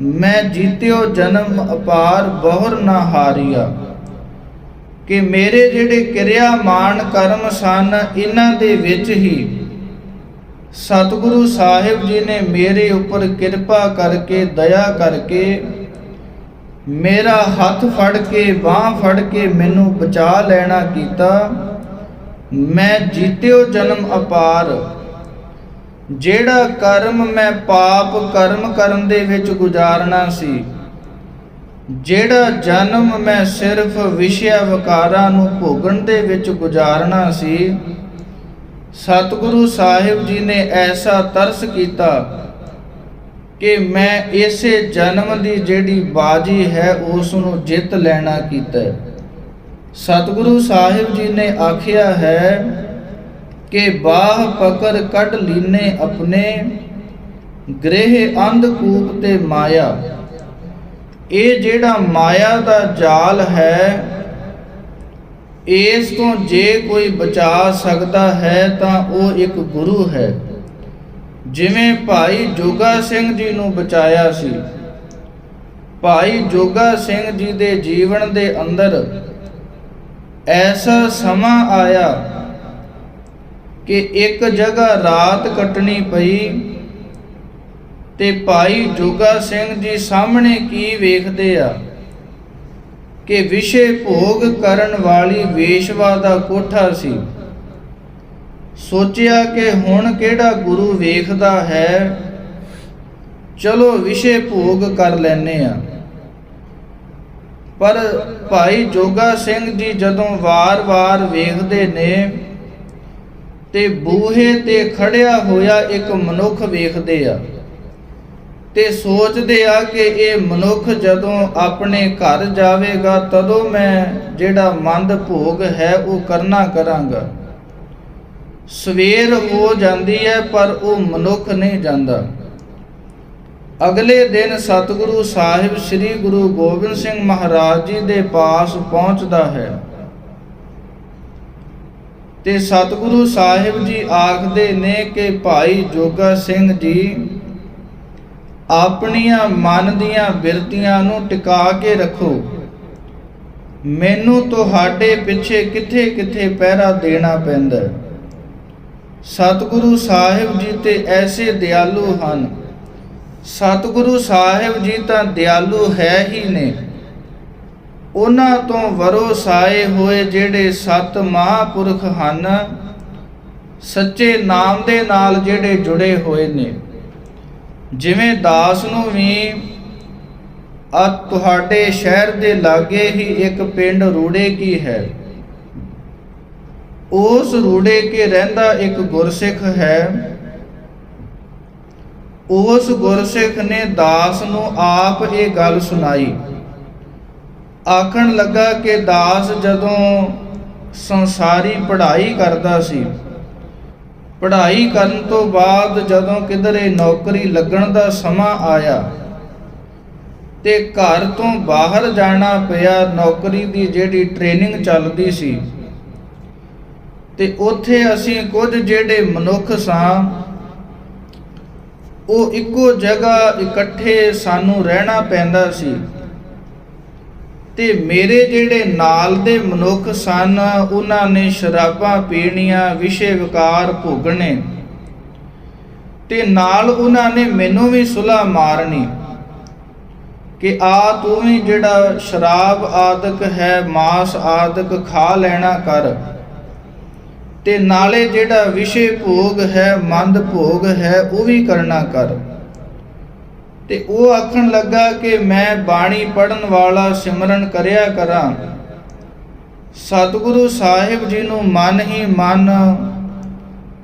ਮੈਂ ਜੀਤਿਓ ਜਨਮ ਅਪਾਰ, ਬਹੁਰ ਨਾ ਹਾਰੀਆ। ਕਿ ਮੇਰੇ ਜਿਹੜੇ ਕਿਰਿਆਮਾਨ ਕਰਮ ਸਨ ਇਹਨਾਂ ਦੇ ਵਿੱਚ ਹੀ ਸਤਿਗੁਰੂ ਸਾਹਿਬ ਜੀ ਨੇ ਮੇਰੇ ਉੱਪਰ ਕਿਰਪਾ ਕਰਕੇ, ਦਇਆ ਕਰਕੇ ਮੇਰਾ ਹੱਥ ਫੜ ਕੇ, ਬਾਂਹ ਫੜ ਕੇ ਮੈਨੂੰ ਬਚਾ ਲੈਣਾ ਕੀਤਾ। ਮੈਂ ਜੀਤਿਓ ਜਨਮ ਅਪਾਰ। ਜਿਹੜਾ ਕਰਮ ਮੈਂ ਪਾਪ ਕਰਮ ਕਰਨ ਦੇ ਵਿੱਚ ਗੁਜ਼ਾਰਨਾ ਸੀ, ਜਿਹੜਾ ਜਨਮ ਮੈਂ ਸਿਰਫ ਵਿਸ਼ਿਆ ਵਿਕਾਰਾਂ ਨੂੰ ਭੋਗਣ ਦੇ ਵਿੱਚ ਗੁਜ਼ਾਰਨਾ ਸੀ, ਸਤਿਗੁਰੂ ਸਾਹਿਬ ਜੀ ਨੇ ਐਸਾ ਤਰਸ ਕੀਤਾ ਕਿ ਮੈਂ ਇਸੇ ਜਨਮ ਦੀ ਜਿਹੜੀ ਬਾਜੀ ਹੈ ਉਸ ਨੂੰ ਜਿੱਤ ਲੈਣਾ ਕੀਤਾ। ਸਤਿਗੁਰੂ ਸਾਹਿਬ ਜੀ ਨੇ ਆਖਿਆ ਹੈ ਕਿ ਬਾਹ ਪਕੜ ਕੱਢ ਲੀਨੇ ਆਪਣੇ, ਗ੍ਰਹਿ ਅੰਧਕੂਪ ਤੇ ਮਾਇਆ। ਇਹ ਜਿਹੜਾ ਮਾਇਆ ਦਾ ਜਾਲ ਹੈ, ਇਸ ਤੋਂ ਜੇ ਕੋਈ ਬਚਾ ਸਕਦਾ ਹੈ ਤਾਂ ਉਹ ਇੱਕ ਗੁਰੂ ਹੈ। ਜਿਵੇਂ ਭਾਈ ਜੋਗਾ ਸਿੰਘ ਜੀ ਨੂੰ ਬਚਾਇਆ ਸੀ। ਭਾਈ ਜੋਗਾ ਸਿੰਘ ਜੀ ਦੇ ਜੀਵਨ ਦੇ ਅੰਦਰ ਐਸਾ ਸਮਾਂ ਆਇਆ ਕਿ ਇੱਕ ਜਗ੍ਹਾ ਰਾਤ ਕੱਟਣੀ ਪਈ ਤੇ ਭਾਈ ਜੋਗਾ ਸਿੰਘ ਜੀ ਸਾਹਮਣੇ ਕੀ ਵੇਖਦੇ ਆ ਕਿ ਵਿਸ਼ੇ ਭੋਗ ਕਰਨ ਵਾਲੀ ਵੇਸ਼ਵਾ ਦਾ ਕੋਠਾ ਸੀ। ਸੋਚਿਆ ਕਿ ਹੁਣ ਕਿਹੜਾ ਗੁਰੂ ਵੇਖਦਾ ਹੈ, ਚਲੋ ਵਿਸ਼ੇ ਭੋਗ ਕਰ ਲੈਨੇ ਆ। ਪਰ ਭਾਈ ਜੋਗਾ ਸਿੰਘ ਜੀ ਜਦੋਂ ਵਾਰ-ਵਾਰ ਵੇਖਦੇ ਨੇ ਤੇ ਬੂਹੇ ਤੇ ਖੜਿਆ ਹੋਇਆ ਇੱਕ ਮਨੁੱਖ ਵੇਖਦੇ ਆ ਤੇ ਸੋਚਦੇ ਆ ਕਿ ਇਹ ਮਨੁੱਖ ਜਦੋਂ ਆਪਣੇ ਘਰ ਜਾਵੇਗਾ ਤਦੋਂ ਮੈਂ ਜਿਹੜਾ ਮੰਦ ਭੋਗ ਹੈ ਉਹ ਕਰਨਾ ਕਰਾਂਗਾ। ਸਵੇਰ ਹੋ ਜਾਂਦੀ ਹੈ ਪਰ ਉਹ ਮਨੁੱਖ ਨਹੀਂ ਜਾਂਦਾ। ਅਗਲੇ ਦਿਨ ਸਤਿਗੁਰੂ ਸਾਹਿਬ ਸ੍ਰੀ ਗੁਰੂ ਗੋਬਿੰਦ ਸਿੰਘ ਮਹਾਰਾਜ ਜੀ ਦੇ ਪਾਸ ਪਹੁੰਚਦਾ ਹੈ ਤੇ ਸਤਿਗੁਰੂ ਸਾਹਿਬ ਜੀ ਆਖਦੇ ਨੇ ਕਿ ਭਾਈ ਜੋਗਾ ਸਿੰਘ ਜੀ ਆਪਣੀਆਂ ਮਨ ਦੀਆਂ ਬਿਰਤੀਆਂ ਨੂੰ ਟਿਕਾ ਕੇ ਰੱਖੋ। ਮੈਨੂੰ ਤੁਹਾਡੇ ਪਿੱਛੇ ਕਿੱਥੇ-ਕਿੱਥੇ ਪਹਿਰਾ ਦੇਣਾ ਪੈਂਦਾ। ਸਤਿਗੁਰੂ ਸਾਹਿਬ ਜੀ ਤੇ ਐਸੇ ਦਿਆਲੂ ਹਨ। ਸਤਿਗੁਰੂ ਸਾਹਿਬ ਜੀ ਤਾਂ ਦਿਆਲੂ ਹੈ ਹੀ ਨੇ। ਉਹਨਾਂ ਤੋਂ ਵਰੋਸਾਏ ਹੋਏ ਜਿਹੜੇ ਸੱਤ ਮਹਾਂਪੁਰਖ ਹਨ, ਸੱਚੇ ਨਾਮ ਦੇ ਨਾਲ ਜਿਹੜੇ ਜੁੜੇ ਹੋਏ ਨੇ। ਜਿਵੇਂ ਦਾਸ ਨੂੰ ਵੀ ਤੁਹਾਡੇ ਸ਼ਹਿਰ ਦੇ ਲਾਗੇ ਹੀ ਇੱਕ ਪਿੰਡ ਰੂੜੇ ਕੀ ਹੈ, ਉਸ ਰੂੜੇ ਕੇ ਰਹਿੰਦਾ ਇੱਕ ਗੁਰਸਿੱਖ ਹੈ। ਉਸ ਗੁਰਸਿੱਖ ਨੇ ਦਾਸ ਨੂੰ ਆਪ ਇਹ ਗੱਲ ਸੁਣਾਈ। ਆਖਣ ਲੱਗਾ ਕਿ ਦਾਸ ਜਦੋਂ ਸੰਸਾਰੀ ਪੜ੍ਹਾਈ ਕਰਦਾ ਸੀ, ਪੜ੍ਹਾਈ ਕਰਨ ਤੋਂ ਬਾਅਦ ਜਦੋਂ ਕਿਧਰੇ ਨੌਕਰੀ ਲੱਗਣ ਦਾ ਸਮਾਂ ਆਇਆ ਤੇ ਘਰ ਤੋਂ ਬਾਹਰ ਜਾਣਾ ਪਿਆ, ਨੌਕਰੀ ਦੀ ਜਿਹੜੀ ਟ੍ਰੇਨਿੰਗ ਚੱਲਦੀ ਸੀ ਤੇ ਉੱਥੇ ਅਸੀਂ ਕੁਝ ਜਿਹੜੇ ਮਨੁੱਖ ਸਾਂ ਉਹ ਇੱਕੋ ਜਗ੍ਹਾ ਇਕੱਠੇ ਸਾਨੂੰ ਰਹਿਣਾ ਪੈਂਦਾ ਸੀ ਤੇ ਮੇਰੇ ਜਿਹੜੇ ਨਾਲ ਦੇ ਮਨੁੱਖ ਸਨ ਉਹਨਾਂ ਨੇ ਸ਼ਰਾਬਾਂ ਪੀਣੀਆਂ, ਵਿਸ਼ੇ ਵਿਕਾਰ ਭੋਗਣੇ ਤੇ ਨਾਲ ਉਹਨਾਂ ਨੇ ਮੈਨੂੰ ਵੀ ਸੁਲਾ ਮਾਰਨੀ ਕਿ ਆ ਤੂੰ ਵੀ ਜਿਹੜਾ ਸ਼ਰਾਬ ਆਦਿਕ ਹੈ, ਮਾਸ ਆਦਿਕ ਖਾ ਲੈਣਾ ਕਰ ਤੇ ਨਾਲੇ ਜਿਹੜਾ ਵਿਸ਼ੇ ਭੋਗ ਹੈ, ਮੰਦ ਭੋਗ ਹੈ ਉਹ ਵੀ ਕਰਨਾ ਕਰ। ਤੇ ਉਹ ਆਖਣ ਲੱਗਾ ਕਿ ਮੈਂ ਬਾਣੀ ਪੜਨ ਵਾਲਾ ਸਿਮਰਨ ਕਰਿਆ ਕਰਾਂ, ਸਤਿਗੁਰੂ ਸਾਹਿਬ ਜੀ ਨੂੰ ਮਨ ਹੀ ਮਨ,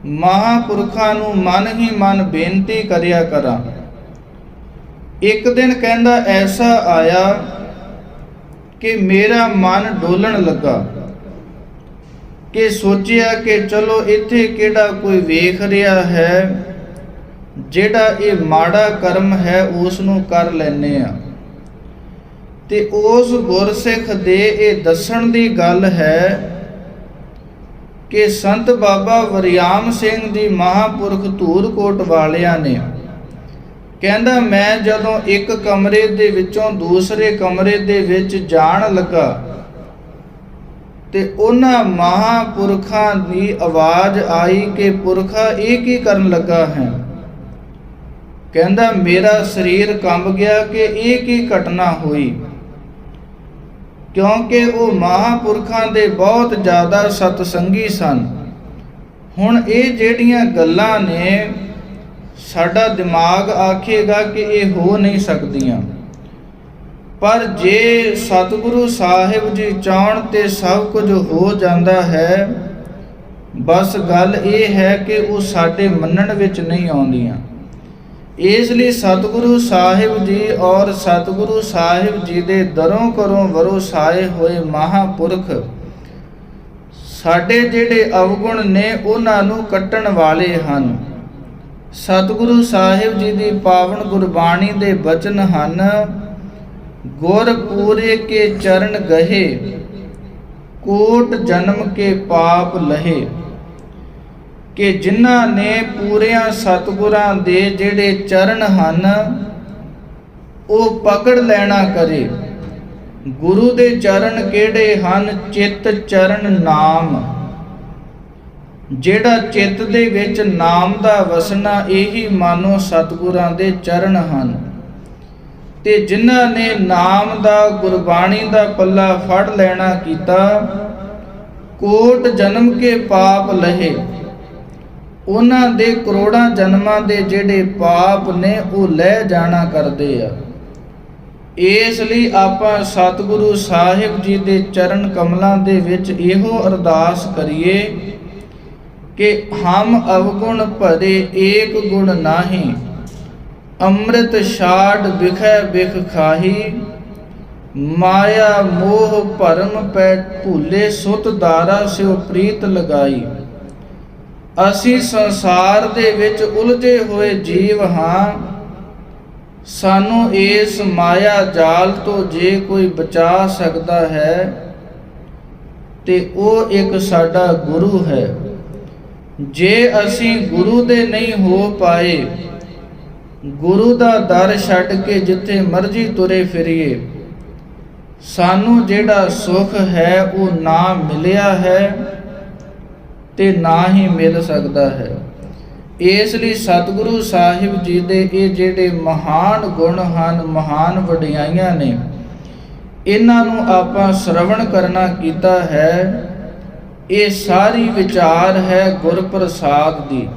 ਮਹਾਂਪੁਰਖਾਂ ਨੂੰ ਮਨ ਹੀ ਮਨ ਬੇਨਤੀ ਕਰਿਆ ਕਰਾਂ। ਇੱਕ ਦਿਨ ਕਹਿੰਦਾ ਐਸਾ ਆਇਆ ਕਿ ਮੇਰਾ ਮਨ ਡੋਲਣ ਲੱਗਾ ਕਿ ਸੋਚਿਆ ਕਿ ਚਲੋ ਇੱਥੇ ਕਿਹੜਾ ਕੋਈ ਵੇਖ ਰਿਹਾ ਹੈ, ਜਿਹੜਾ ਇਹ ਮਾੜਾ ਕਰਮ ਹੈ ਉਸ ਨੂੰ ਕਰ ਲੈਨੇ ਆ। ਤੇ ਉਸ ਗੁਰਸਿੱਖ ਦੇ ਇਹ ਦੱਸਣ ਦੀ ਗੱਲ ਹੈ ਕਿ ਸੰਤ ਬਾਬਾ ਵਰਿਆਮ ਸਿੰਘ ਜੀ ਮਹਾਂਪੁਰਖ ਧੂਰਕੋਟ ਵਾਲਿਆਂ ਨੇ ਕਹਿੰਦਾ ਮੈਂ ਜਦੋਂ ਇੱਕ ਕਮਰੇ ਦੇ ਵਿੱਚੋਂ ਦੂਸਰੇ ਕਮਰੇ ਦੇ ਵਿੱਚ ਜਾਣ ਲੱਗਾ ਤੇ ਉਹਨਾਂ ਮਹਾਂਪੁਰਖਾਂ ਦੀ ਆਵਾਜ਼ ਆਈ ਕਿ ਪੁਰਖਾ ਇਹ ਕੀ ਕਰਨ ਲੱਗਾ ਹੈ। ਕਹਿੰਦਾ ਮੇਰਾ ਸਰੀਰ ਕੰਬ ਗਿਆ ਕਿ ਇਹ ਕੀ ਘਟਨਾ ਹੋਈ, ਕਿਉਂਕਿ ਉਹ ਮਹਾਂਪੁਰਖਾਂ ਦੇ ਬਹੁਤ ਜ਼ਿਆਦਾ ਸਤਸੰਗੀ ਸਨ। ਹੁਣ ਇਹ ਜਿਹੜੀਆਂ ਗੱਲਾਂ ਨੇ ਸਾਡਾ ਦਿਮਾਗ ਆਖੇਗਾ ਕਿ ਇਹ ਹੋ ਨਹੀਂ ਸਕਦੀਆਂ, ਪਰ ਜੇ ਸਤਿਗੁਰੂ ਸਾਹਿਬ ਜੀ ਚਾਹਣ ਤੇ ਸਭ ਕੁਝ ਹੋ ਜਾਂਦਾ ਹੈ। ਬਸ ਗੱਲ ਇਹ ਹੈ ਕਿ ਉਹ ਸਾਡੇ ਮੰਨਣ ਵਿੱਚ ਨਹੀਂ ਆਉਂਦੀਆਂ। ਇਸ ਲਈ ਸਤਿਗੁਰੂ ਸਾਹਿਬ ਜੀ ਔਰ ਸਤਿਗੁਰੂ ਸਾਹਿਬ ਜੀ ਦੇ ਦਰੋਂ ਕਰੋਂ ਵਰੋਸਾਏ ਹੋਏ ਮਹਾਂਪੁਰਖ ਸਾਡੇ ਜਿਹੜੇ ਅਵਗੁਣ ਨੇ ਉਹਨਾਂ ਨੂੰ ਕੱਟਣ ਵਾਲੇ ਹਨ। ਸਤਿਗੁਰੂ ਸਾਹਿਬ ਜੀ ਦੀ ਪਾਵਨ ਗੁਰਬਾਣੀ ਦੇ ਬਚਨ ਹਨ, ਗੁਰ ਪੂਰੇ ਕੇ ਚਰਨ ਗਹੇ, ਕੋਟ ਜਨਮ ਕੇ ਪਾਪ ਲਹੇ। ਕਿ ਜਿਨ੍ਹਾਂ ਨੇ ਪੂਰਿਆਂ ਸਤਿਗੁਰਾਂ ਦੇ ਜਿਹੜੇ ਚਰਨ ਹਨ ਉਹ ਪਕੜ ਲੈਣਾ ਕਰੇ। ਗੁਰੂ ਦੇ ਚਰਨ ਕਿਹੜੇ ਹਨ? ਚਿੱਤ ਚਰਨ ਨਾਮ। ਜਿਹੜਾ ਚਿੱਤ ਦੇ ਵਿੱਚ ਨਾਮ ਦਾ ਵਸਣਾ, ਇਹੀ ਮਾਨੋ ਸਤਿਗੁਰਾਂ ਦੇ ਚਰਨ ਹਨ। ਤੇ ਜਿਨ੍ਹਾਂ ਨੇ ਨਾਮ ਦਾ ਗੁਰਬਾਣੀ ਦਾ ਪੱਲਾ ਫੜ ਲੈਣਾ ਕੀਤਾ, ਕੋਟ ਜਨਮ ਕੇ ਪਾਪ ਲਹੇ। ਉਹਨਾਂ ਦੇ ਕਰੋੜਾਂ ਜਨਮਾਂ ਦੇ ਜਿਹੜੇ ਪਾਪ ਨੇ ਉਹ ਲੈ ਜਾਣਾ ਕਰਦੇ ਆ। ਇਸ ਲਈ ਆਪਾਂ ਸਤਿਗੁਰੂ ਸਾਹਿਬ ਜੀ ਦੇ ਚਰਨ ਕਮਲਾਂ ਦੇ ਵਿੱਚ ਇਹੋ ਅਰਦਾਸ ਕਰੀਏ ਕਿ ਹਮ ਅਵਗੁਣ ਭਰੇ ਏਕ ਗੁਣ ਨਾਹੀ, ਅੰਮ੍ਰਿਤ ਛਾੜ ਬਿਖੈ ਬਿਖ ਖਾਹੀ। ਮਾਇਆ ਮੋਹ ਭਰਮ ਪੈ ਭੂਲੇ, ਸੁਤ ਦਾਰਾ ਸਿਉ ਪ੍ਰੀਤ ਲਗਾਈ। ਅਸੀਂ ਸੰਸਾਰ ਦੇ ਵਿੱਚ ਉਲਝੇ ਹੋਏ ਜੀਵ ਹਾਂ। ਸਾਨੂੰ ਇਸ ਮਾਇਆ ਜਾਲ ਤੋਂ ਜੇ ਕੋਈ ਬਚਾ ਸਕਦਾ ਹੈ ਤੇ ਉਹ ਇੱਕ ਸਾਡਾ ਗੁਰੂ ਹੈ। ਜੇ ਅਸੀਂ ਗੁਰੂ ਦੇ ਨਹੀਂ ਹੋ ਪਾਏ, ਗੁਰੂ ਦਾ ਦਰ ਛੱਡ ਕੇ ਜਿੱਥੇ ਮਰਜ਼ੀ ਤੁਰੇ ਫਿਰੀਏ, ਸਾਨੂੰ ਜਿਹੜਾ ਸੁੱਖ ਹੈ ਉਹ ਨਾ ਮਿਲਿਆ ਹੈ ਤੇ ਨਾ ਹੀ ਮਿਲ ਸਕਦਾ ਹੈ। ਇਸ ਲਈ ਸਤਿਗੁਰੂ ਸਾਹਿਬ ਜੀ ਦੇ ਇਹ ਜਿਹੜੇ ਮਹਾਨ ਗੁਣ ਹਨ, ਮਹਾਨ ਵਡਿਆਈਆਂ ਨੇ, ਇਹਨਾਂ ਨੂੰ ਆਪਾਂ ਸ਼ਰਵਣ ਕਰਨਾ ਕੀਤਾ ਹੈ। ਇਹ ਸਾਰੀ ਵਿਚਾਰ ਹੈ ਗੁਰਪ੍ਰਸਾਦ ਦੀ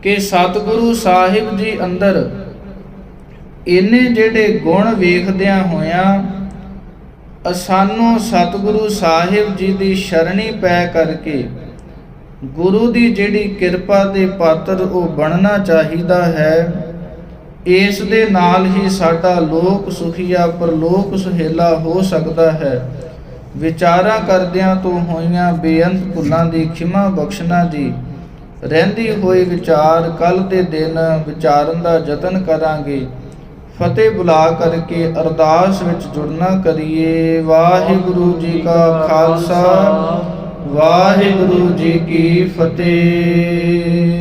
ਕਿ ਸਤਿਗੁਰੂ ਸਾਹਿਬ ਜੀ ਅੰਦਰ ਇਹਨੇ ਜਿਹੜੇ ਗੁਣ ਵੇਖਦਿਆਂ ਹੋਇਆਂ ਸਾਨੂੰ ਸਤਿਗੁਰੂ ਸਾਹਿਬ ਜੀ ਦੀ ਸ਼ਰਣੀ ਪੈ ਕਰਕੇ ਗੁਰੂ ਦੀ ਜਿਹੜੀ ਕਿਰਪਾ ਦੇ ਪਾਤਰ ਉਹ ਬਣਨਾ ਚਾਹੀਦਾ ਹੈ। ਇਸ ਦੇ ਨਾਲ ਹੀ ਸਾਡਾ ਲੋਕ ਸੁਖੀਆ ਪਰਲੋਕ ਸੁਹੇਲਾ ਹੋ ਸਕਦਾ ਹੈ। ਵਿਚਾਰਾਂ ਕਰਦਿਆਂ ਤੋਂ ਹੋਈਆਂ ਬੇਅੰਤ ਭੁੱਲਾਂ ਦੀ ਖਿਮਾ ਬਖਸ਼ਣਾ ਜੀ। ਰਹਿੰਦੀ ਹੋਈ ਵਿਚਾਰ ਕੱਲ ਦੇ ਦਿਨ ਵਿਚਾਰਨ ਦਾ ਯਤਨ ਕਰਾਂਗੇ। ਫਤਿਹ ਬੁਲਾ ਕਰਕੇ ਅਰਦਾਸ ਵਿੱਚ ਜੁੜਨਾ ਕਰੀਏ। ਵਾਹਿਗੁਰੂ ਜੀ ਕਾ ਖਾਲਸਾ, ਵਾਹਿਗੁਰੂ ਜੀ ਕੀ ਫਤਿਹ।